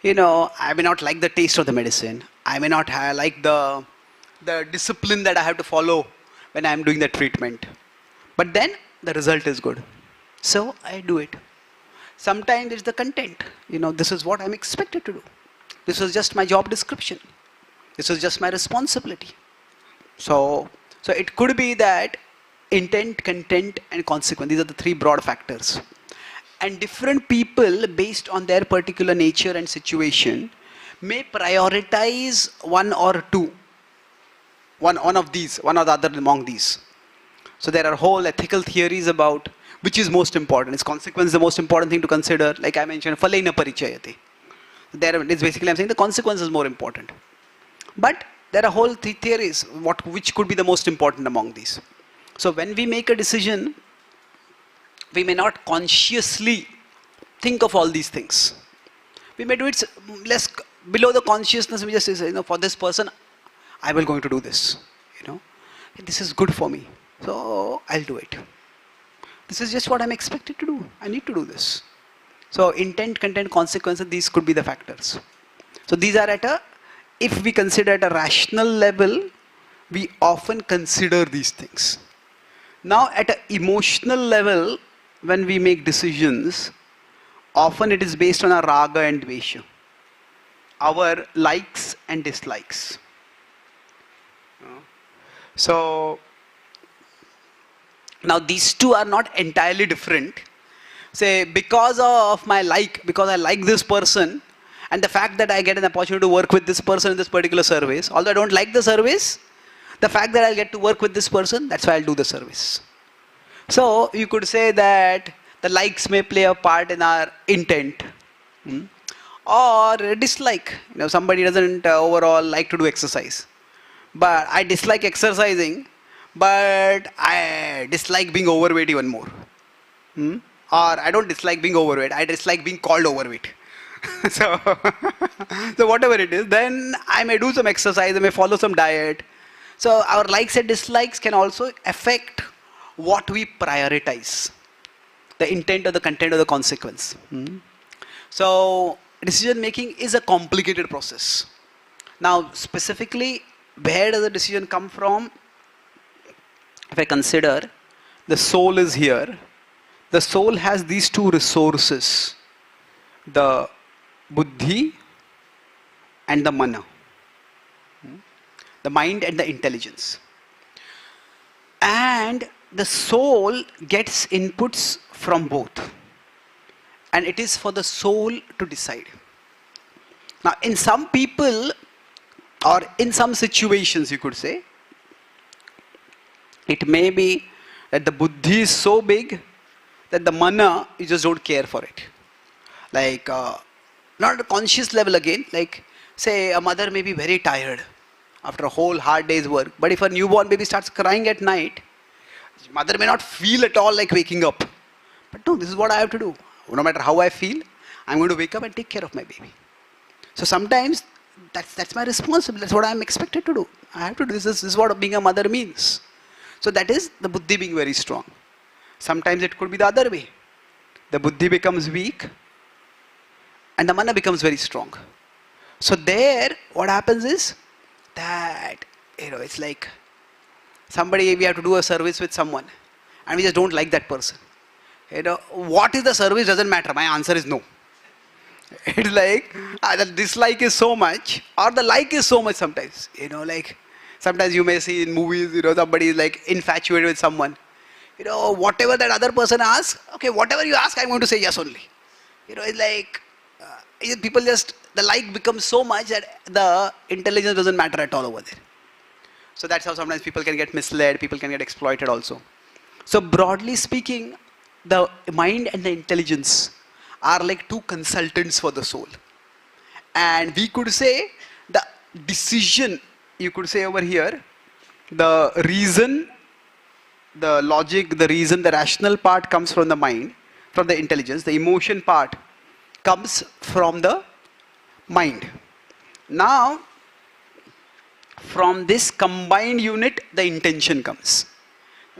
I may not like the taste of the medicine. I may not like the discipline that I have to follow when I am doing the treatment. But then the result is good. So I do it. Sometimes it's the content. This is what I'm expected to do. This is just my job description. This is just my responsibility. So it could be that intent, content, and consequence. These are the 3 broad factors. And different people, based on their particular nature and situation, may prioritize one or two. One of these, one or the other among these. So there are whole ethical theories about which is most important. Is consequence the most important thing to consider? Like I mentioned, phalena parichayate. It's basically I'm saying the consequence is more important. But there are whole theories which could be the most important among these. So when we make a decision, we may not consciously think of all these things. We may do it less below the consciousness. We just say, for this person, I will going to do this. This is good for me, so I'll do it. This is just what I'm expected to do. I need to do this. So intent, content, consequences, these could be the factors. So these are at a if we consider at a rational level, we often consider these things. Now, at an emotional level, when we make decisions, often it is based on our raga and dvesha, our likes and dislikes. So, now these two are not entirely different. Say, because of my like, because I like this person, and the fact that I get an opportunity to work with this person in this particular service, although I don't like the service, the fact that I'll get to work with this person, that's why I'll do the service. So, you could say that the likes may play a part in our intent. Or a dislike. Somebody doesn't overall like to do exercise. But I dislike exercising, but I dislike being overweight even more. Or I don't dislike being overweight, I dislike being called overweight. so, so whatever it is, then I may do some exercise, I may follow some diet. So our likes and dislikes can also affect what we prioritize, the intent or the content or the consequence. So decision making is a complicated process. Now specifically, where does the decision come from? If I consider the soul is here, the soul has these two resources, the buddhi and the mana, the mind and the intelligence. And the soul gets inputs from both. And it is for the soul to decide. Now, in some people, or in some situations, you could say, it may be that the buddhi is so big that the mana, you just don't care for it. Like, not at a conscious level again, like, say, a mother may be very tired after a whole hard day's work, but if a newborn baby starts crying at night, mother may not feel at all like waking up. But no, this is what I have to do. No matter how I feel, I'm going to wake up and take care of my baby. So sometimes that's my responsibility. That's what I'm expected to do. I have to do this. This is what being a mother means. So that is the buddhi being very strong. Sometimes it could be the other way. The buddhi becomes weak and the mana becomes very strong. So there, what happens is that, it's like somebody, we have to do a service with someone and we just don't like that person. What is the service doesn't matter. My answer is no. It's like the dislike is so much or the like is so much sometimes. Like sometimes you may see in movies, somebody is like infatuated with someone. Whatever that other person asks, okay, whatever you ask, I'm going to say yes only. It's like people just, the like becomes so much that the intelligence doesn't matter at all over there. So that's how sometimes people can get misled, people can get exploited also. So broadly speaking, the mind and the intelligence are like two consultants for the soul. And we could say the decision, you could say over here, the reason, the logic, the reason, the rational part comes from the mind, from the intelligence. The emotion part comes from the mind. Now, from this combined unit, the intention comes.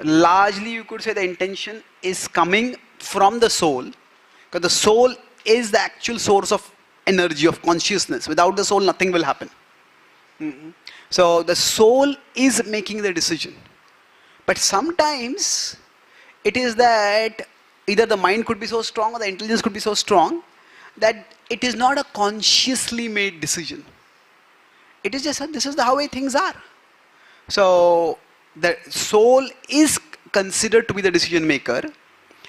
Largely, you could say the intention is coming from the soul, because the soul is the actual source of energy, of consciousness. Without the soul, nothing will happen. So, the soul is making the decision. But sometimes, it is that either the mind could be so strong or the intelligence could be so strong that it is not a consciously made decision. It is just, this is the way things are. So, the soul is considered to be the decision maker,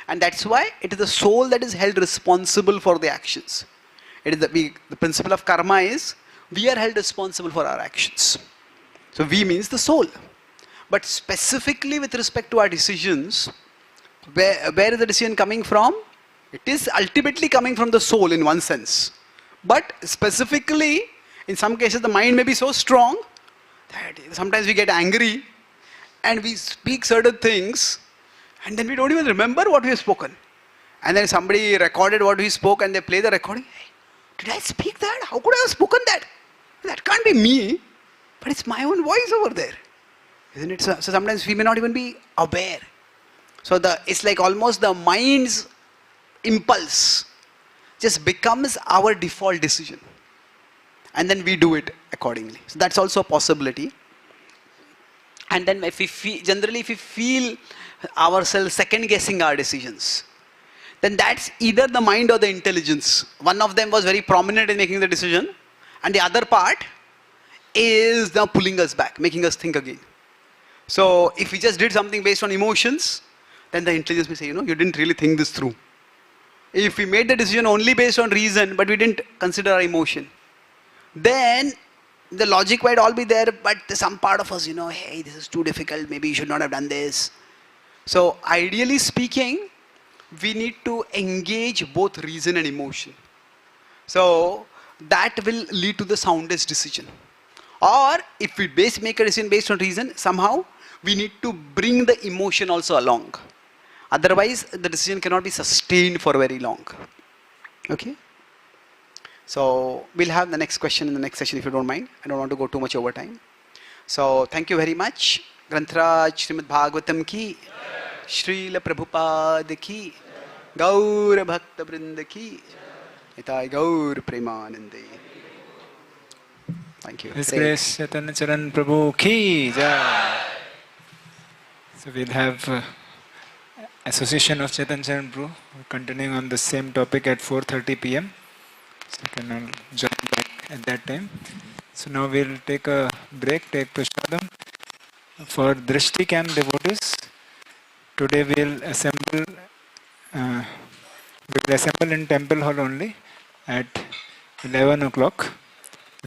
and that's why it is the soul that is held responsible for the actions. It is the principle of karma is, we are held responsible for our actions. So we means the soul. But specifically with respect to our decisions, where is the decision coming from? It is ultimately coming from the soul in one sense. But specifically, in some cases the mind may be so strong that sometimes we get angry and we speak certain things and then we don't even remember what we have spoken. And then somebody recorded what we spoke and they play the recording. Hey, did I speak that? How could I have spoken that? That can't be me, but it's my own voice over there. Isn't it? So sometimes we may not even be aware. So it's like almost the mind's impulse just becomes our default decision. and then we do it accordingly. So that's also a possibility. And then if we feel, generally if we feel ourselves second guessing our decisions, then that's either the mind or the intelligence. One of them was very prominent in making the decision, and the other part is now pulling us back, making us think again. So if we just did something based on emotions, then the intelligence may say, you didn't really think this through. If we made the decision only based on reason, but we didn't consider our emotion, then the logic might all be there, but some part of us, hey, this is too difficult, maybe you should not have done this. So ideally speaking, we need to engage both reason and emotion. So that will lead to the soundest decision. Or if we make a decision based on reason, somehow we need to bring the emotion also along. Otherwise, the decision cannot be sustained for very long. Okay? So we'll have the next question in the next session if you don't mind. I don't want to go too much over time. So thank you very much. Grantraj Srimad Bhagavatam ki, Srila Prabhupada ki, Gaur Bhakta Vrinda ki, Itai Gaur Premanande. Thank you. His Grace Chaitanya Charan Prabhu ki jai. So we'll have Association of Chaitanya Charan Prabhu continuing on the same topic at 4:30 p.m. So you can all join back at that time. So now we'll take a break, take prasadam. For Drishti camp devotees, today we'll assemble in temple hall only at 11 o'clock.